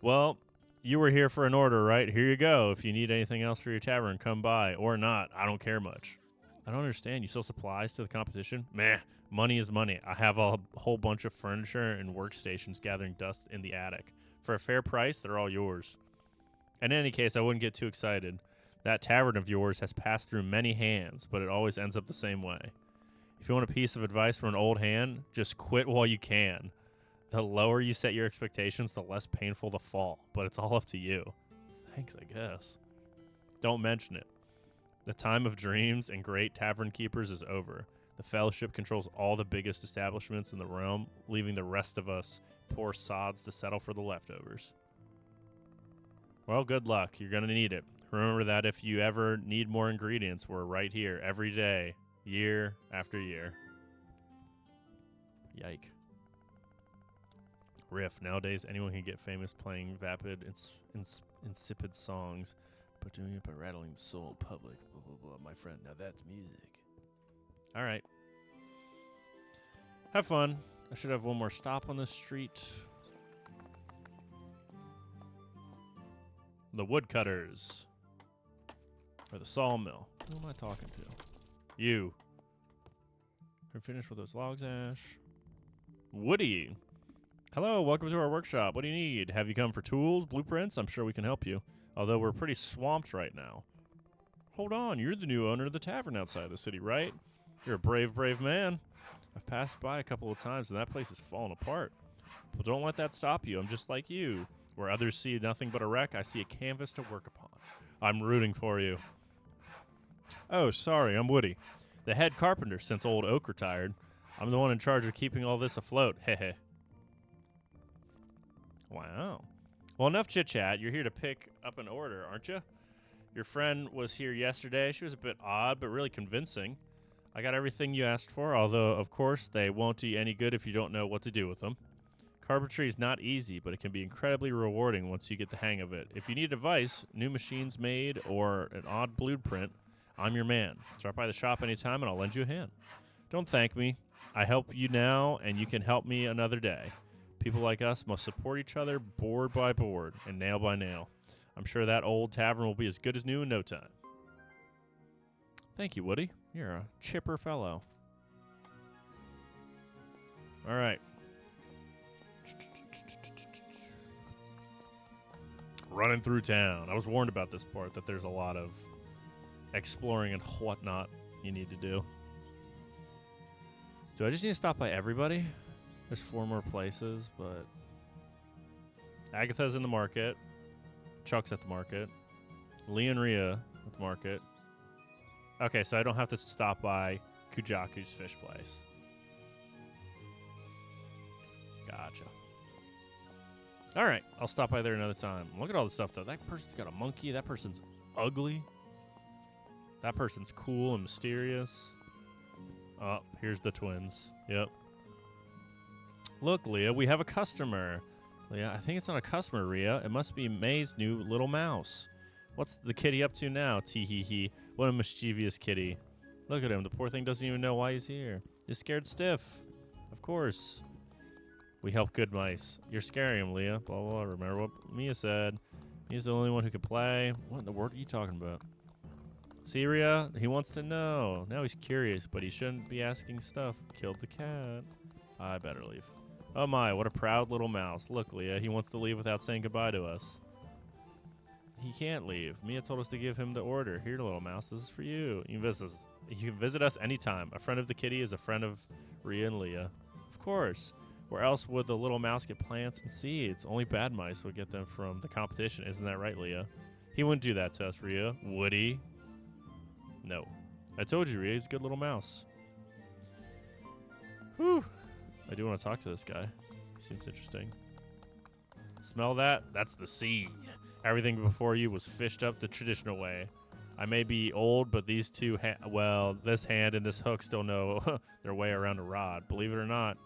Well, you were here for an order, right? Here you go. If you need anything else for your tavern, come by. Or not. I don't care much. I don't understand. You sell supplies to the competition? Meh. Money is money. I have a whole bunch of furniture and workstations gathering dust in the attic. For a fair price, they're all yours. In any case, I wouldn't get too excited. That tavern of yours has passed through many hands, but it always ends up the same way. If you want a piece of advice from an old hand, just quit while you can. The lower you set your expectations, the less painful the fall, but it's all up to you. Thanks, I guess. Don't mention it. The time of dreams and great tavern keepers is over. The Fellowship controls all the biggest establishments in the realm, leaving the rest of us poor sods to settle for the leftovers. Well, good luck. You're going to need it. Remember that if you ever need more ingredients, we're right here every day, year after year. Yike. Riff. Nowadays, anyone can get famous playing vapid, insipid songs, but doing it by rattling the soul in public. Blah, blah, blah. My friend, now that's music. All right. Have fun. I should have one more stop on the street. The woodcutters. Or the sawmill. Who am I talking to? You. We're finished with those logs, Ash. Woody. Hello, welcome to our workshop. What do you need? Have you come for tools, blueprints? I'm sure we can help you. Although we're pretty swamped right now. Hold on, you're the new owner of the tavern outside the city, right? You're a brave, brave man. I've passed by a couple of times and that place is falling apart. But don't let that stop you. I'm just like you. Where others see nothing but a wreck, I see a canvas to work upon. I'm rooting for you. Oh, sorry, I'm Woody. The head carpenter since old Oak retired. I'm the one in charge of keeping all this afloat. Heh. Wow. Well, enough chit-chat. You're here to pick up an order, aren't you? Your friend was here yesterday. She was a bit odd, but really convincing. I got everything you asked for, although, of course, they won't do you any good if you don't know what to do with them. Carpentry is not easy, but it can be incredibly rewarding once you get the hang of it. If you need advice, new machines made, or an odd blueprint, I'm your man. Stop by the shop anytime, and I'll lend you a hand. Don't thank me. I help you now, and you can help me another day. People like us must support each other board by board and nail by nail. I'm sure that old tavern will be as good as new in no time. Thank you, Woody. You're a chipper fellow. All right. Running through town. I was warned about this part, that there's a lot of exploring and whatnot you need to do. Do I just need to stop by everybody? There's 4 more places, but Agatha's in the market. Chuck's at the market. Lee and Rhea at the market. Okay, so I don't have to stop by Kujaku's fish place. Gotcha. All right, I'll stop by there another time. Look at all the stuff, though. That person's got a monkey. That person's ugly. That person's cool and mysterious. Oh, here's the twins. Yep. Look, Leah, we have a customer. Leah, I think it's not a customer, Rhea. It must be May's new little mouse. What's the kitty up to now? Tee-hee-hee. What a mischievous kitty. Look at him. The poor thing doesn't even know why he's here. He's scared stiff. Of course. We help good mice. You're scaring him, Leah. Blah, blah, blah. Remember what Mia said. He's the only one who can play. What in the world are you talking about? See, Rhea? He wants to know. Now he's curious, but he shouldn't be asking stuff. Killed the cat. I better leave. Oh my, what a proud little mouse. Look, Leah, he wants to leave without saying goodbye to us. He can't leave. Mia told us to give him the order. Here, little mouse, this is for you. You can visit us anytime. A friend of the kitty is a friend of Rhea and Leah. Of course. Where else would the little mouse get plants and seeds? Only bad mice would get them from the competition. Isn't that right, Leah? He wouldn't do that to us, Rhea. Would he? No. I told you, Rhea, he's a good little mouse. Whew. I do want to talk to this guy. He seems interesting. Smell that? That's the sea. Everything before you was fished up the traditional way. I may be old, but these two, this hand and this hook still know their way around a rod. Believe it or not,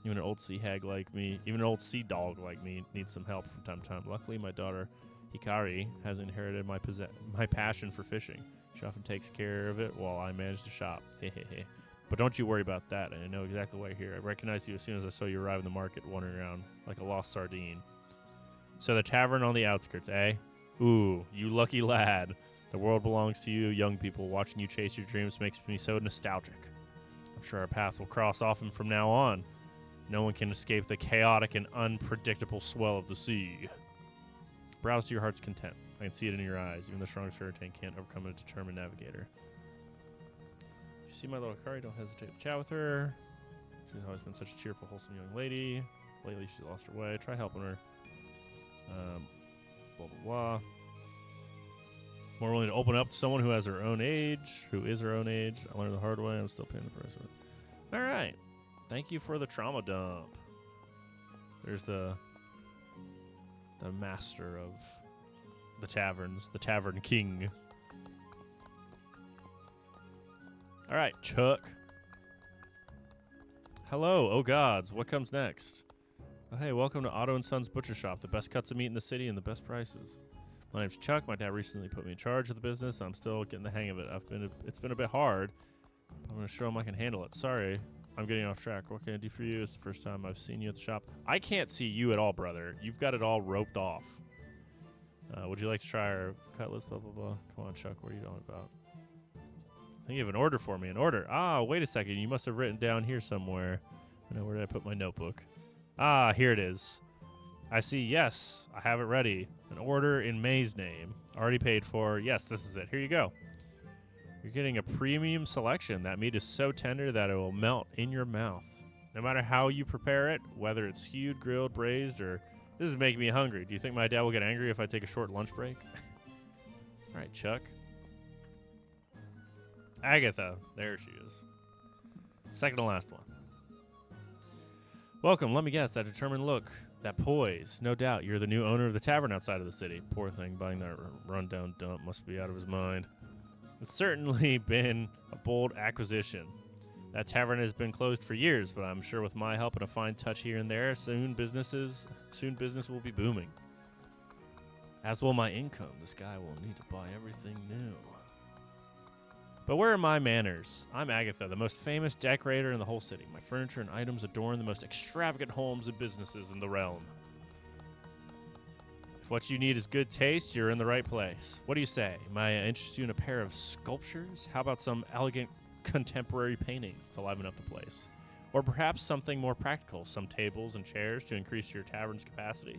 even an old sea hag like me, even an old sea dog like me, needs some help from time to time. Luckily, my daughter, Hikari, has inherited my passion for fishing. She often takes care of it while I manage to shop. Hehehe. But don't you worry about that. I know exactly why you're here. I recognized you as soon as I saw you arrive in the market, wandering around like a lost sardine. So the tavern on the outskirts, eh? Ooh, you lucky lad. The world belongs to you, young people. Watching you chase your dreams makes me so nostalgic. I'm sure our paths will cross often from now on. No one can escape the chaotic and unpredictable swell of the sea. Browse to your heart's content. I can see it in your eyes. Even the strongest hurricane can't overcome a determined navigator. If you see my little Akari, don't hesitate to chat with her. She's always been such a cheerful, wholesome young lady. Lately, she's lost her way. Try helping her. Blah, blah, blah. More willing to open up to someone who has her own age, who is her own age. I learned the hard way. I'm still paying the price of it. All right. Thank you for the trauma dump. There's the master of the taverns, the Tavern King. All right, Chuck. Hello, oh gods, what comes next? Oh, hey, welcome to Otto & Sons Butcher Shop, the best cuts of meat in the city and the best prices. My name's Chuck. My dad recently put me in charge of the business. I'm still getting the hang of it. It's been a bit hard. I'm going to show him I can handle it. Sorry, I'm getting off track. What can I do for you? It's the first time I've seen you at the shop. I can't see you at all, brother. You've got it all roped off. Would you like to try our cutlets? Blah, blah, blah. Come on, Chuck. What are you talking about? I think you have an order for me. An order. Ah, wait a second. You must have written down here somewhere. Where did I put my notebook? Ah, here it is. I see. Yes, I have it ready. An order in May's name. Already paid for. Yes, this is it. Here you go. You're getting a premium selection. That meat is so tender that it will melt in your mouth. No matter how you prepare it, whether it's stewed, grilled, braised, or... This is making me hungry. Do you think my dad will get angry if I take a short lunch break? All right, Chuck. Agatha. There she is. Second to last one. Welcome. Let me guess. That determined look. That poise. No doubt you're the new owner of the tavern outside of the city. Poor thing, buying that rundown dump must be out of his mind. It's certainly been a bold acquisition. That tavern has been closed for years, but I'm sure with my help and a fine touch here and there, soon business will be booming. As will my income. This guy will need to buy everything new. But where are my manners? I'm Agatha, the most famous decorator in the whole city. My furniture and items adorn the most extravagant homes and businesses in the realm. If what you need is good taste, you're in the right place. What do you say? May I interest you in a pair of sculptures? How about some elegant contemporary paintings to liven up the place? Or perhaps something more practical, some tables and chairs to increase your tavern's capacity?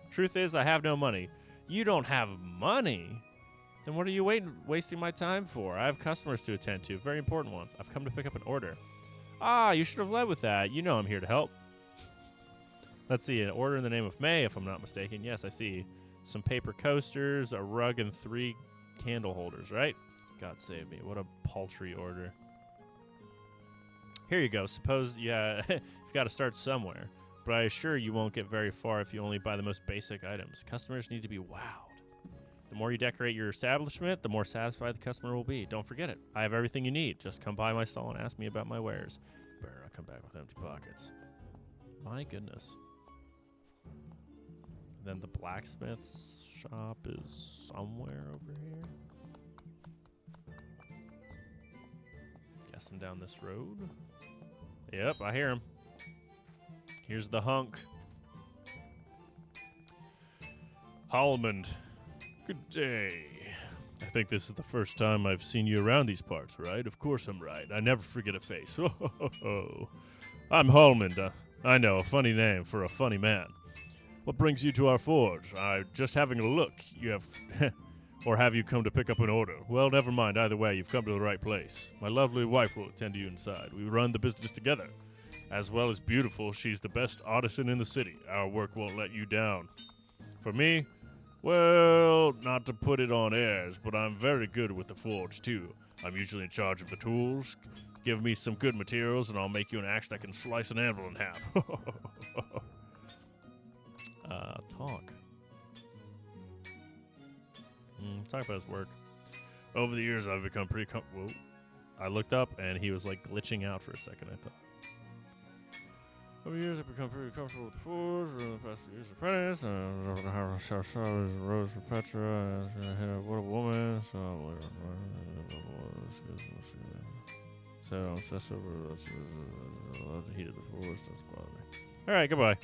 Truth is, I have no money. You don't have money? Then what are you wasting my time for? I have customers to attend to, very important ones. I've come to pick up an order. Ah, you should have led with that. You know I'm here to help. Let's see, an order in the name of May, if I'm not mistaken. Yes, I see. Some paper coasters, a rug, and 3 candle holders, right? God save me. What a paltry order. Here you go. Suppose, yeah, you've got to start somewhere. But I assure you won't get very far if you only buy the most basic items. Customers need to be wowed. The more you decorate your establishment, the more satisfied the customer will be. Don't forget it. I have everything you need. Just come by my stall and ask me about my wares. Better not come back with empty pockets. My goodness. Then the blacksmith's shop is somewhere over here. Guessing down this road. Yep, I hear him. Here's the hunk. Hallmond. Good day. I think this is the first time I've seen you around these parts, right? Of course I'm right. I never forget a face. I'm Hallmond. I know, a funny name for a funny man. What brings you to our forge? Just having a look. You have... Or have you come to pick up an order? Well, never mind. Either way, you've come to the right place. My lovely wife will attend to you inside. We run the business together. As well as beautiful, she's the best artisan in the city. Our work won't let you down. For me... Well, not to put it on airs, but I'm very good with the forge, too. I'm usually in charge of the tools. Give me some good materials, and I'll make you an axe that can slice an anvil in half. Talk. Talk about his work. Over the years, I've become pretty Whoa. I looked up, and he was, like, glitching out for a second, I thought. Over the years, I've become pretty comfortable with the forge. In the past few years, apprentice. Rose for Petra. What a woman. So I'm obsessed over the heat of the forge. All right, goodbye.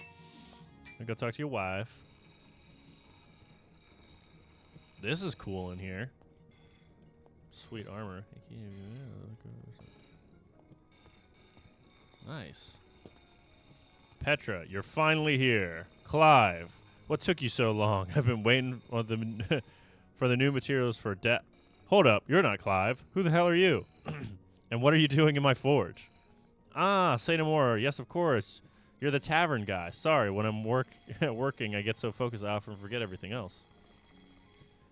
I'm gonna go talk to your wife. This is cool in here. Sweet armor. Nice. Petra, you're finally here. Clive, what took you so long? I've been waiting on the for the new materials for Hold up, you're not Clive. Who the hell are you? And what are you doing in my forge? Ah, say no more. Yes, of course. You're the tavern guy. Sorry, when I'm working, I get so focused I often forget everything else.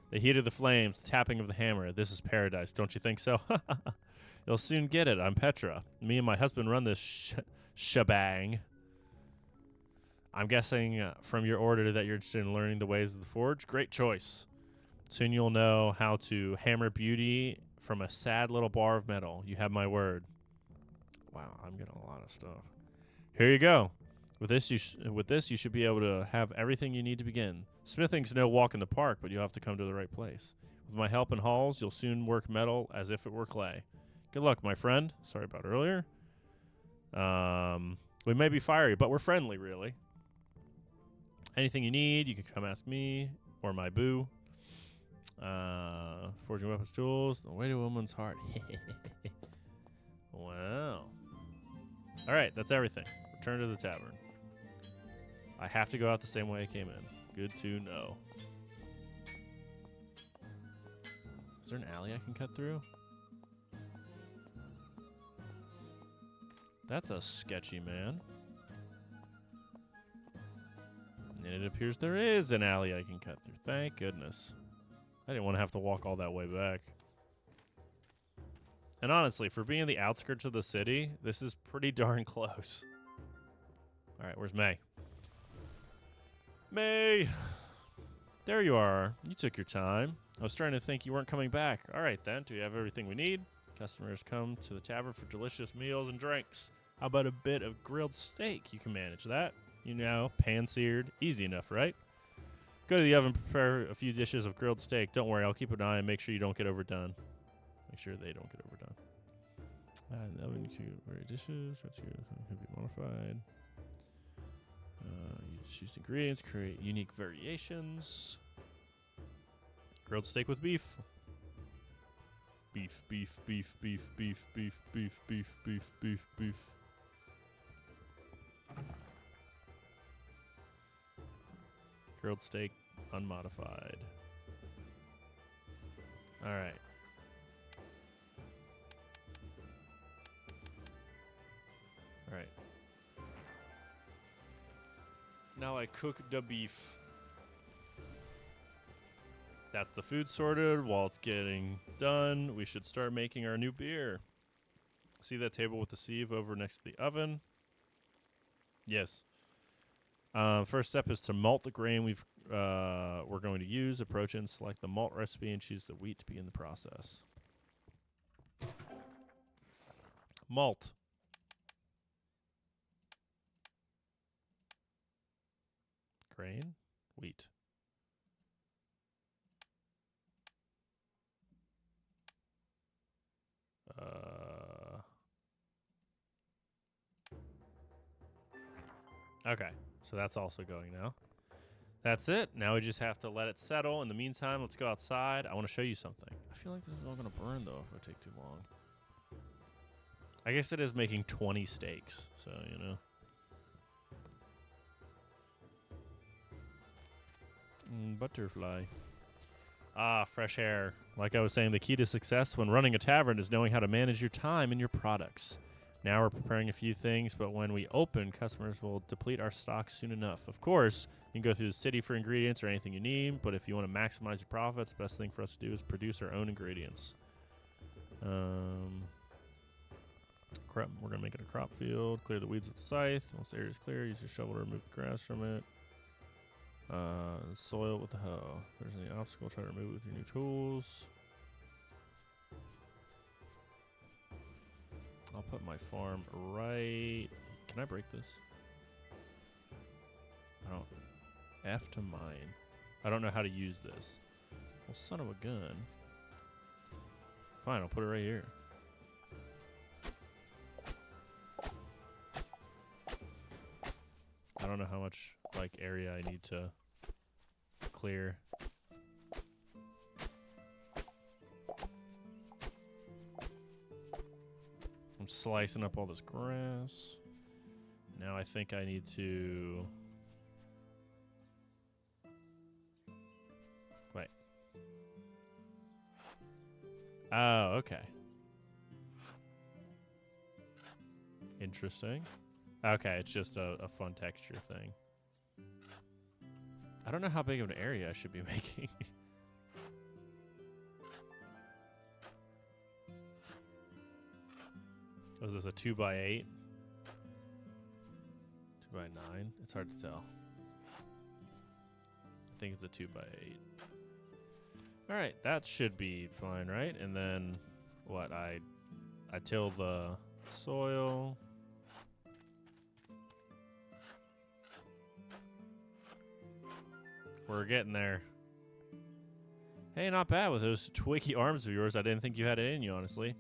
The heat of the flames, the tapping of the hammer. This is paradise, don't you think so? You'll soon get it. I'm Petra. Me and my husband run this shebang. I'm guessing from your order that you're interested in learning the ways of the forge. Great choice. Soon you'll know how to hammer beauty from a sad little bar of metal. You have my word. Wow, I'm getting a lot of stuff. Here you go. With this, you should be able to have everything you need to begin. Smithing's no walk in the park, but you'll have to come to the right place. With my help in halls, you'll soon work metal as if it were clay. Good luck, my friend. Sorry about earlier. We may be fiery, but we're friendly, really. Anything you need, you can come ask me or my boo. Forging weapons, tools, the way to a woman's heart. Wow. All right, that's everything. Return to the tavern. I have to go out the same way I came in. Good to know. Is there an alley I can cut through? That's a sketchy man. And it appears there is an alley I can cut through. Thank goodness. I didn't want to have to walk all that way back. And honestly, for being the outskirts of the city, this is pretty darn close. All right, where's May? May! There you are. You took your time. I was starting to think you weren't coming back. All right, then. Do we have everything we need? Customers come to the tavern for delicious meals and drinks. How about a bit of grilled steak? You can manage that. You know, pan-seared. Easy enough, right? Go to the oven, prepare a few dishes of grilled steak. Don't worry, I'll keep an eye and make sure you don't get overdone. Make sure they don't get overdone. And the oven, dishes. Can be modified. You choose ingredients, create unique variations. Grilled steak with beef. Beef, beef, beef, beef, beef, beef, beef, beef, beef, beef, beef. Grilled steak, unmodified. All right. All right. Now I cook the beef. That's the food sorted. While it's getting done, we should start making our new beer. See that table with the sieve over next to the oven? Yes. First step is to malt the grain we're going to use. Approach and select the malt recipe and choose the wheat to be in the process. Malt. Grain. Wheat. Okay, so that's also going now. That's it. Now we just have to let it settle. In the meantime, let's go outside. I want to show you something. I feel like this is all going to burn, though, if I take too long. I guess it is making 20 steaks, so, you know. Butterfly. Ah, fresh air. Like I was saying, the key to success when running a tavern is knowing how to manage your time and your products. Now we're preparing a few things, but when we open, customers will deplete our stock soon enough. Of course, you can go through the city for ingredients or anything you need, but if you want to maximize your profits, the best thing for us to do is produce our own ingredients. We're going to make it a crop field. Clear the weeds with the scythe. Once the area is clear, use your shovel to remove the grass from it. Soil with the hoe. If there's any obstacle, try to remove it with your new tools. I'll put my farm right... Can I break this? I don't... F to mine. I don't know how to use this. Well, son of a gun. Fine, I'll put it right here. I don't know how much, like, area I need to clear. I'm slicing up all this grass. Now I think I need to... Wait. Oh, okay. Interesting. Okay, it's just a fun texture thing. I don't know how big of an area I should be making. Was this a 2x8? 2x9? It's hard to tell. I think it's a 2x8. Alright, that should be fine, right? And then what? I till the soil. We're getting there. Hey, not bad with those twiggy arms of yours. I didn't think you had it in you, honestly.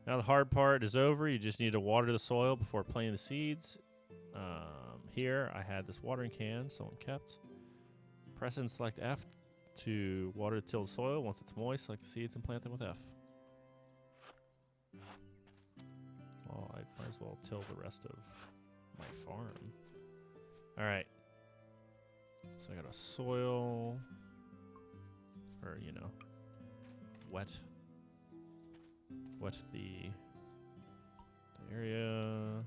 Now the hard part is over. You just need to water the soil before planting the seeds. Here, I had this watering can someone kept. Press and select F to water till the soil. Once it's moist, select the seeds and plant them with F. Well, I might as well till the rest of my farm. All right. So I got a soil, or, you know, wet the area.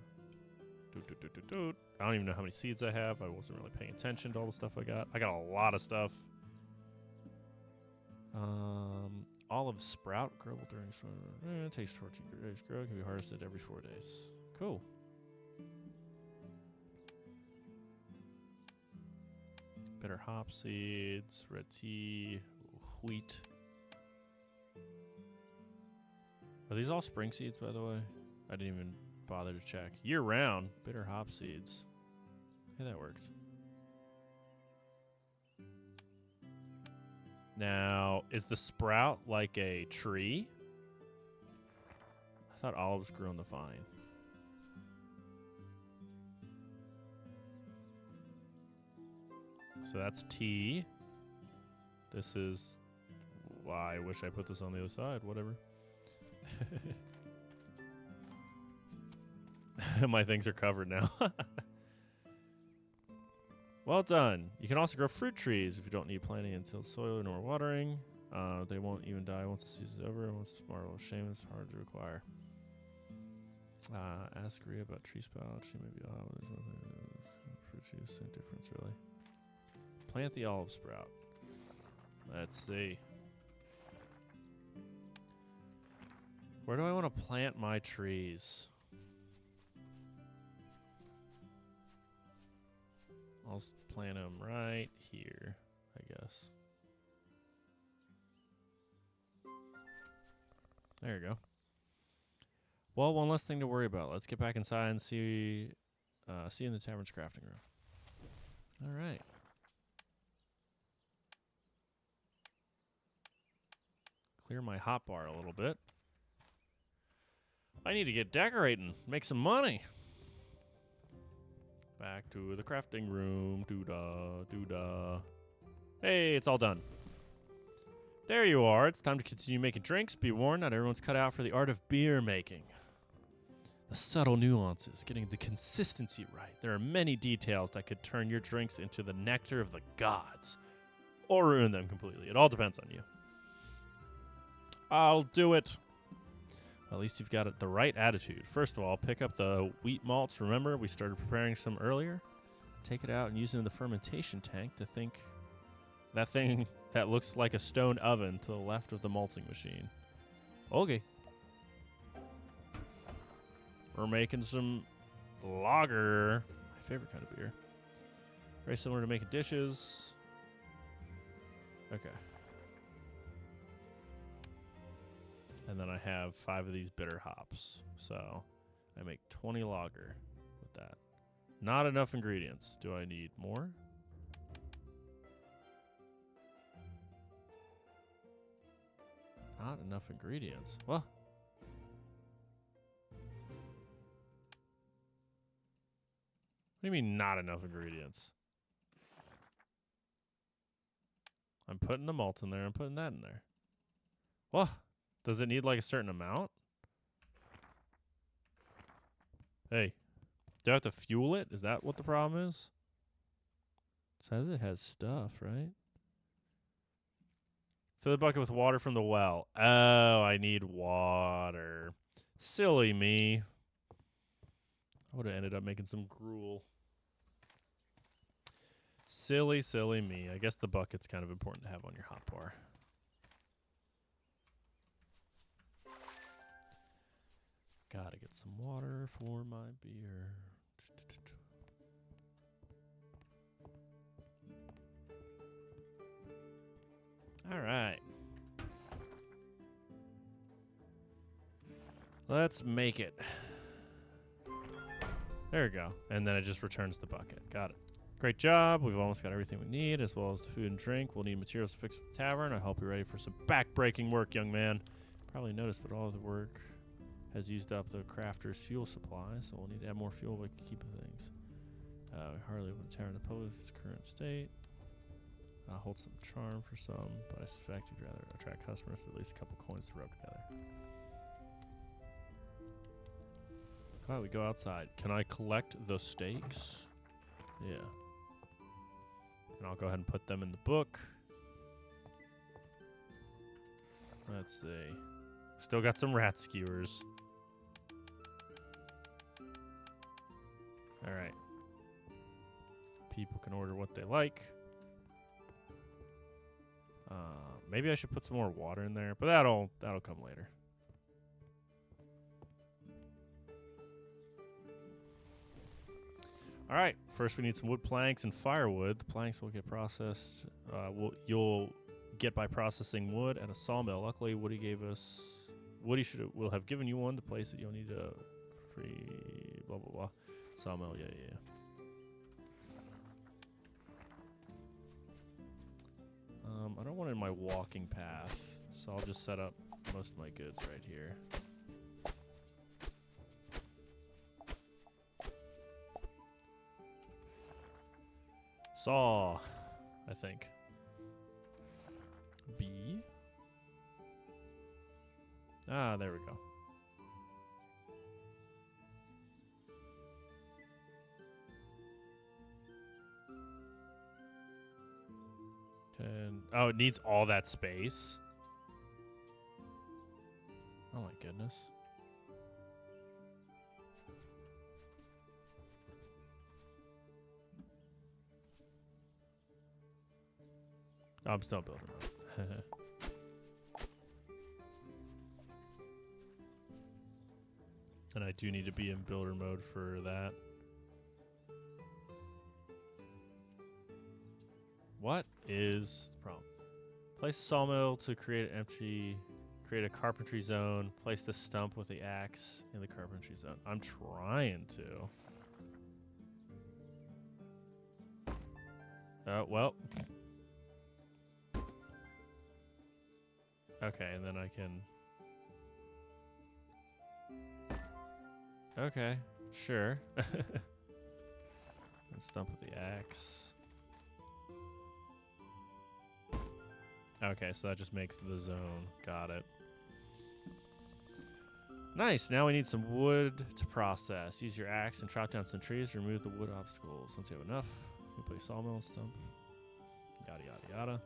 I don't even know how many seeds I have. I wasn't really paying attention to all the stuff I got. I got a lot of stuff. Olive sprout, growable during it takes 14 days to grow. Can be harvested every 4 days. Cool. Bitter hop seeds, red tea, wheat. Are these all spring seeds, by the way? I didn't even bother to check. Year round, bitter hop seeds. Hey, that works. Now, is the sprout like a tree? I thought olives grew on the vine. So that's tea. This is... Well, I wish I put this on the other side. Whatever. My things are covered now. Well done. You can also grow fruit trees if you don't need planting until soil nor watering. They won't even die once the season's over. Once tomorrow, shame it's hard to acquire. Ask Rhea about tree spout. She may be fruit trees. Same difference, really. Plant the olive sprout. Let's see. Where do I want to plant my trees? I'll plant them right here, I guess. There you go. Well, one less thing to worry about. Let's get back inside and see you in the tavern's crafting room. All right. Clear my hotbar a little bit. I need to get decorating, make some money. Back to the crafting room. Doo-da, doo-da. Hey, it's all done. There you are. It's time to continue making drinks. Be warned, not everyone's cut out for the art of beer making. The subtle nuances, getting the consistency right. There are many details that could turn your drinks into the nectar of the gods. Or ruin them completely. It all depends on you. I'll do it. At least you've got the right attitude. First of all, pick up the wheat malts. Remember, we started preparing some earlier. Take it out and use it in the fermentation tank to think that thing that looks like a stone oven to the left of the malting machine. Okay. We're making some lager. My favorite kind of beer. Very similar to making dishes. Okay. And then I have 5 of these bitter hops. So I make 20 lager with that. Not enough ingredients. Do I need more? Not enough ingredients. Well. What do you mean not enough ingredients? I'm putting the malt in there. I'm putting that in there. Well. Does it need like a certain amount? Hey, do I have to fuel it? Is that what the problem is? It says it has stuff, right? Fill the bucket with water from the well. Oh, I need water. Silly me. I would have ended up making some gruel. Silly, silly me. I guess the bucket's kind of important to have on your hotbar. Gotta get some water for my beer. All right. Let's make it. There we go. And then it just returns the bucket. Got it. Great job. We've almost got everything we need, as well as the food and drink. We'll need materials to fix the tavern. I hope you're ready for some back-breaking work, young man. Probably noticed, but all of the work has used up the crafter's fuel supply, so we'll need to add more fuel to keep things. We hardly open the tavern to publish its current state. I'll hold some charm for some, but I suspect you'd rather attract customers with at least a couple coins to rub together. How about we go outside? Can I collect the stakes? Yeah. And I'll go ahead and put them in the book. Let's see. Still got some rat skewers. All right. People can order what they like. Maybe I should put some more water in there, but that'll come later. All right. First, we need some wood planks and firewood. The planks will get processed. You'll get by processing wood at a sawmill. Luckily, Woody will have given you one to place it. You'll need a free blah blah blah sawmill. Yeah. I don't want it in my walking path, so I'll just set up most of my goods right here. Saw, I think. B. Ah, there we go. Oh, it needs all that space. Oh my goodness. Oh, I'm still building up. And I do need to be in builder mode for that. What is the problem? Place a sawmill to create a carpentry zone. Place the stump with the axe in the carpentry zone. I'm trying to. Well. Okay, and then I can... Okay, sure. And stump with the axe. Okay, so that just makes the zone. Got it. Nice. Now we need some wood to process. Use your axe and chop down some trees to remove the wood obstacles. Once you have enough, you can place sawmill and stump. Yada, yada, yada.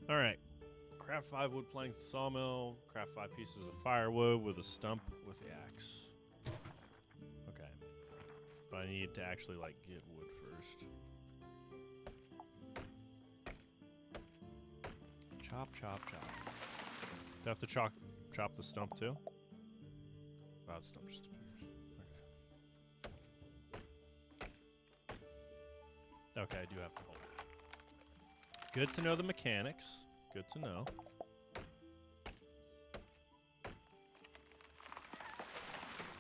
All right. Craft 5 wood planks at the sawmill. Craft 5 pieces of firewood with a stump with the axe. Okay. But I need to actually, like, get wood first. Chop, chop, chop. Do I have to chop the stump, too? Oh, the stump just appears. Okay. Okay, I do have to hold it. Good to know the mechanics. Good to know.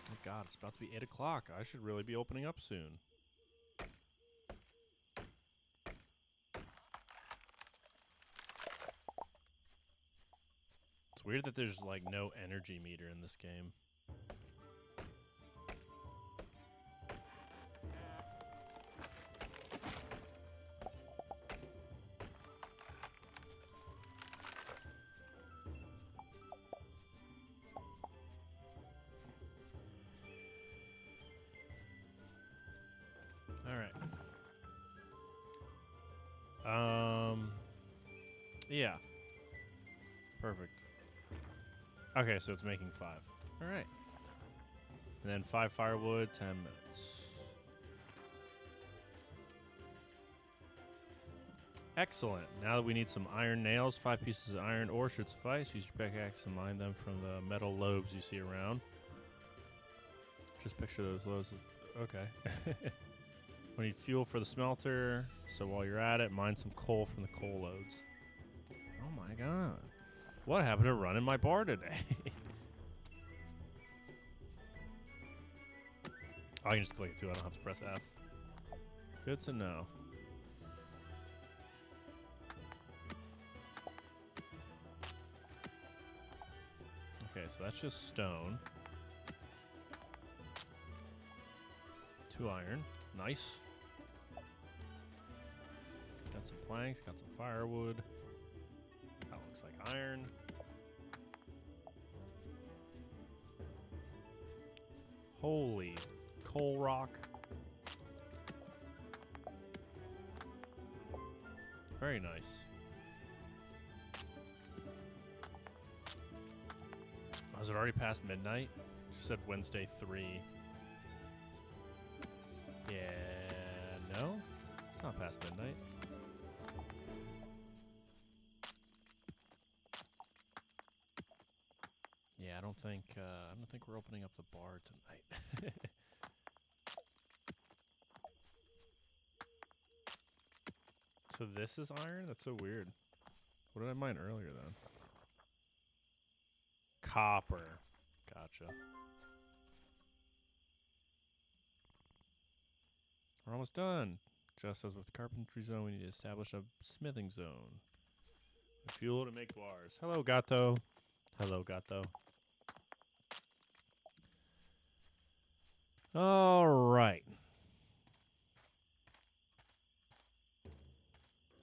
Oh god, it's about to be 8 o'clock. I should really be opening up soon. It's weird that there's like no energy meter in this game. Yeah. Perfect. Okay, so it's making 5. All right. And then 5 firewood, 10 minutes. Excellent. Now that we need some iron nails, 5 pieces of iron ore should suffice. Use your pickaxe and mine them from the metal lobes you see around. Just picture those lobes. Okay. We need fuel for the smelter, so while you're at it, mine some coal from the coal loads. Oh my god. What happened to running my bar today? I can just click it too, I don't have to press F. Good to know. Okay, so that's just stone. 2 iron. Nice. Got some planks, got some firewood. That looks like iron. Holy coal rock. Very nice. Oh, is it already past midnight? She said Wednesday 3. Yeah, no? It's not past midnight. Yeah, I don't think we're opening up the bar tonight. So this is iron? That's so weird. What did I mine earlier then? Copper. Gotcha. We're almost done. Just as with the carpentry zone, we need to establish a smithing zone. Fuel to make bars. Hello, Gato. Hello, Gato. All right.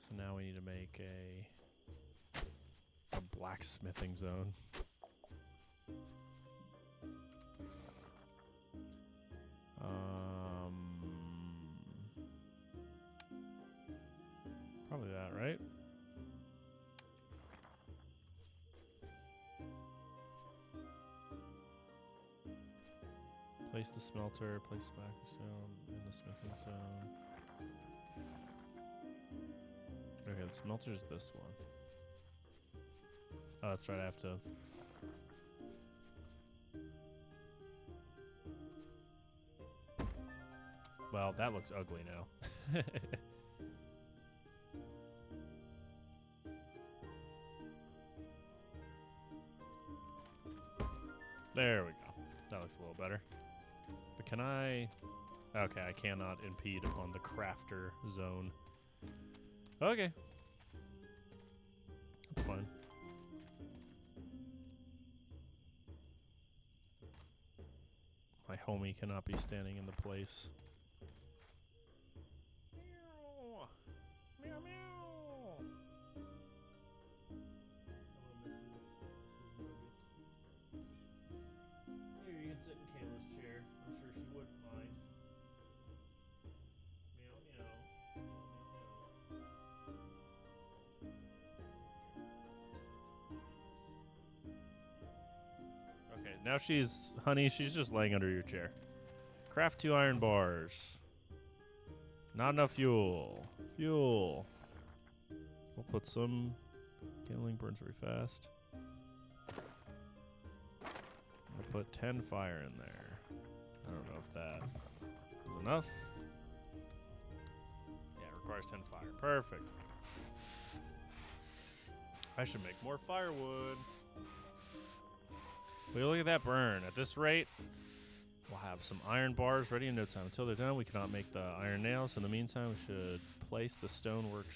So now we need to make a blacksmithing zone. Probably that, right? Place the smelter, place the blackstone in the smithing zone. Okay, the smelter's this one. Oh, that's right, I have to... Well, that looks ugly now. There we go. That looks a little better. But can I... Okay, I cannot impede upon the crafter zone. Okay. That's fine. My homie cannot be standing in the place. Meow. Meow, meow. Here, you can sit in Kayla's chair. I'm sure she wouldn't mind. Meow, meow. Meow, meow, meow. now honey, she's just laying under your chair. Craft 2 iron bars. Not enough fuel. Fuel. We'll put some. Kindling burns very fast. We'll put 10 fire in there. I don't know if that is enough. Yeah, it requires 10 fire. Perfect. I should make more firewood. Well, look at that burn. At this rate, we'll have some iron bars ready in no time. Until they're done, we cannot make the iron nails. So in the meantime, we should place the stonework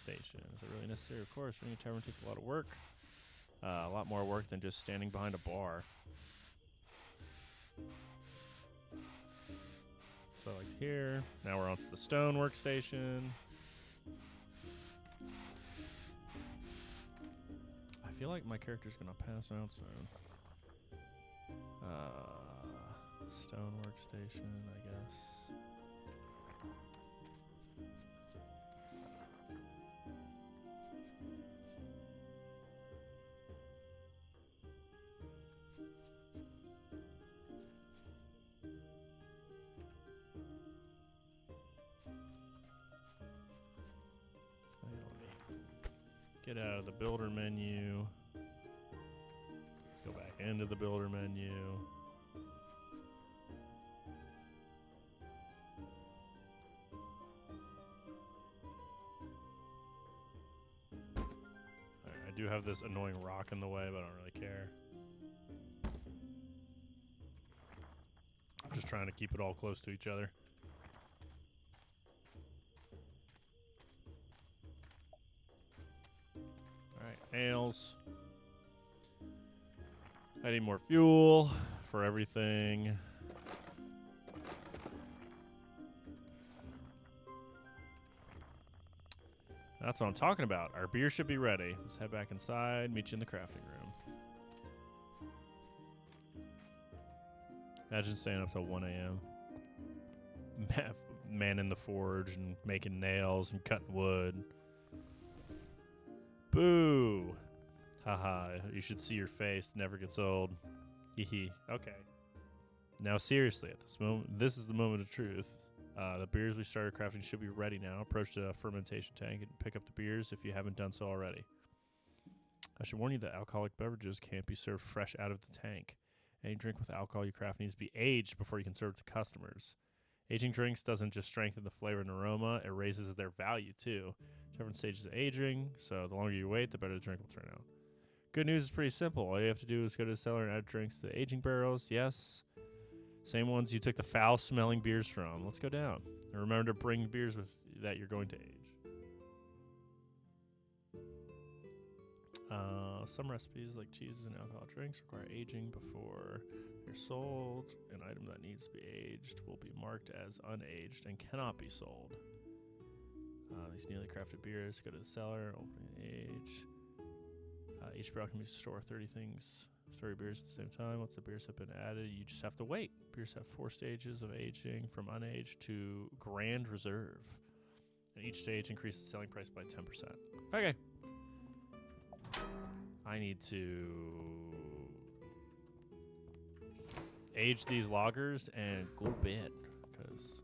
station. Is it really necessary? Of course, running a tavern takes a lot of work. A lot more work than just standing behind a bar. So like here. Now we're onto the stone workstation. I feel like my character's gonna pass out soon. Stone workstation, I guess. Get out of the builder menu. Go back into the builder menu. Alright, I do have this annoying rock in the way, but I don't really care. I'm just trying to keep it all close to each other. Nails. I need more fuel for everything. That's what I'm talking about. Our beer should be ready. Let's head back inside, meet you in the crafting room. Imagine staying up till 1 a.m. Man in the forge and making nails and cutting wood. Boo! Haha, you should see your face. Never gets old. Hehe. Okay. Now seriously, at this moment, this is the moment of truth. The beers we started crafting should be ready now. Approach the fermentation tank and pick up the beers if you haven't done so already. I should warn you that alcoholic beverages can't be served fresh out of the tank. Any drink with alcohol you craft needs to be aged before you can serve it to customers. Aging drinks doesn't just strengthen the flavor and aroma, it raises their value too. Different stages of aging, so the longer you wait, the better the drink will turn out. Good news is pretty simple. All you have to do is go to the cellar and add drinks to the aging barrels. Yes, same ones you took the foul-smelling beers from. Let's go down. And remember to bring beers with that you're going to age. Some recipes, like cheeses and alcohol drinks, require aging before they're sold. An item that needs to be aged will be marked as unaged and cannot be sold. These newly crafted beers go to the cellar, open and age. Each barrel can be store 30 beers at the same time. Once the beers have been added, you just have to wait. Beers have 4 stages of aging, from unaged to Grand Reserve. And each stage increases the selling price by 10%. Okay. I need to age these lagers and go to bed. Because,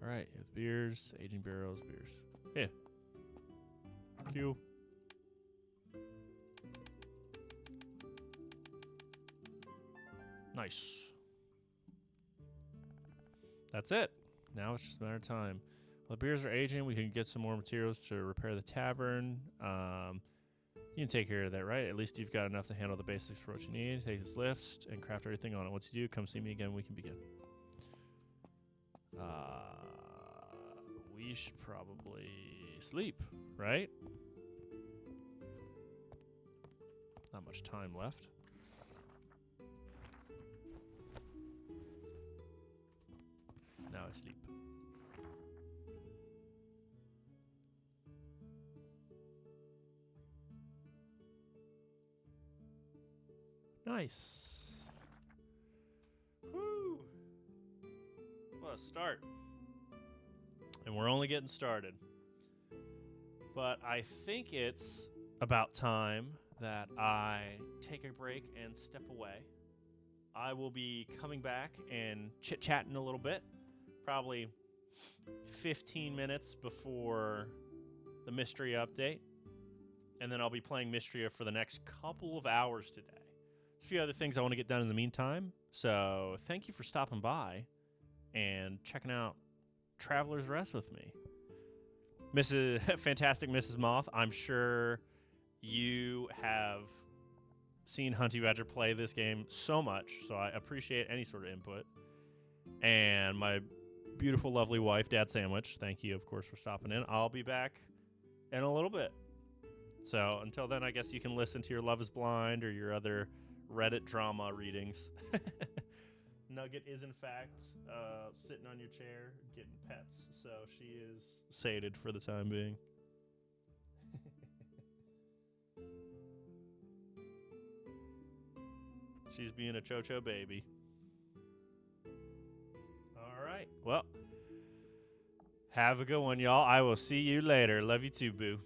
alright, beers, aging barrels, beers. Yeah. Q. Nice. That's it. Now it's just a matter of time. While the beers are aging, we can get some more materials to repair the tavern. You can take care of that, right? At least you've got enough to handle the basics for what you need. Take this list and craft everything on it. Once you do, come see me again. We can begin. We should probably sleep, right? Not much time left. Now I sleep. Nice. Woo! What a start. And we're only getting started. But I think it's about time that I take a break and step away I will be coming back and chit-chatting a little bit, probably 15 minutes before the mystery update, and then I'll be playing Mystria for the next couple of hours today. A few other things I want to get done in the meantime, so thank you for stopping by and checking out Traveler's Rest with me. Fantastic Mrs. Moth, I'm sure you have seen Hunty Badger play this game so much, so I appreciate any sort of input. And my beautiful, lovely wife, Dad Sandwich, thank you, of course, for stopping in. I'll be back in a little bit. So until then, I guess you can listen to your Love is Blind or your other Reddit drama readings. Nugget is, in fact, sitting on your chair getting pets, so she is sated for the time being. She's being a cho-cho baby. All right. Well, have a good one, y'all. I will see you later. Love you too, boo.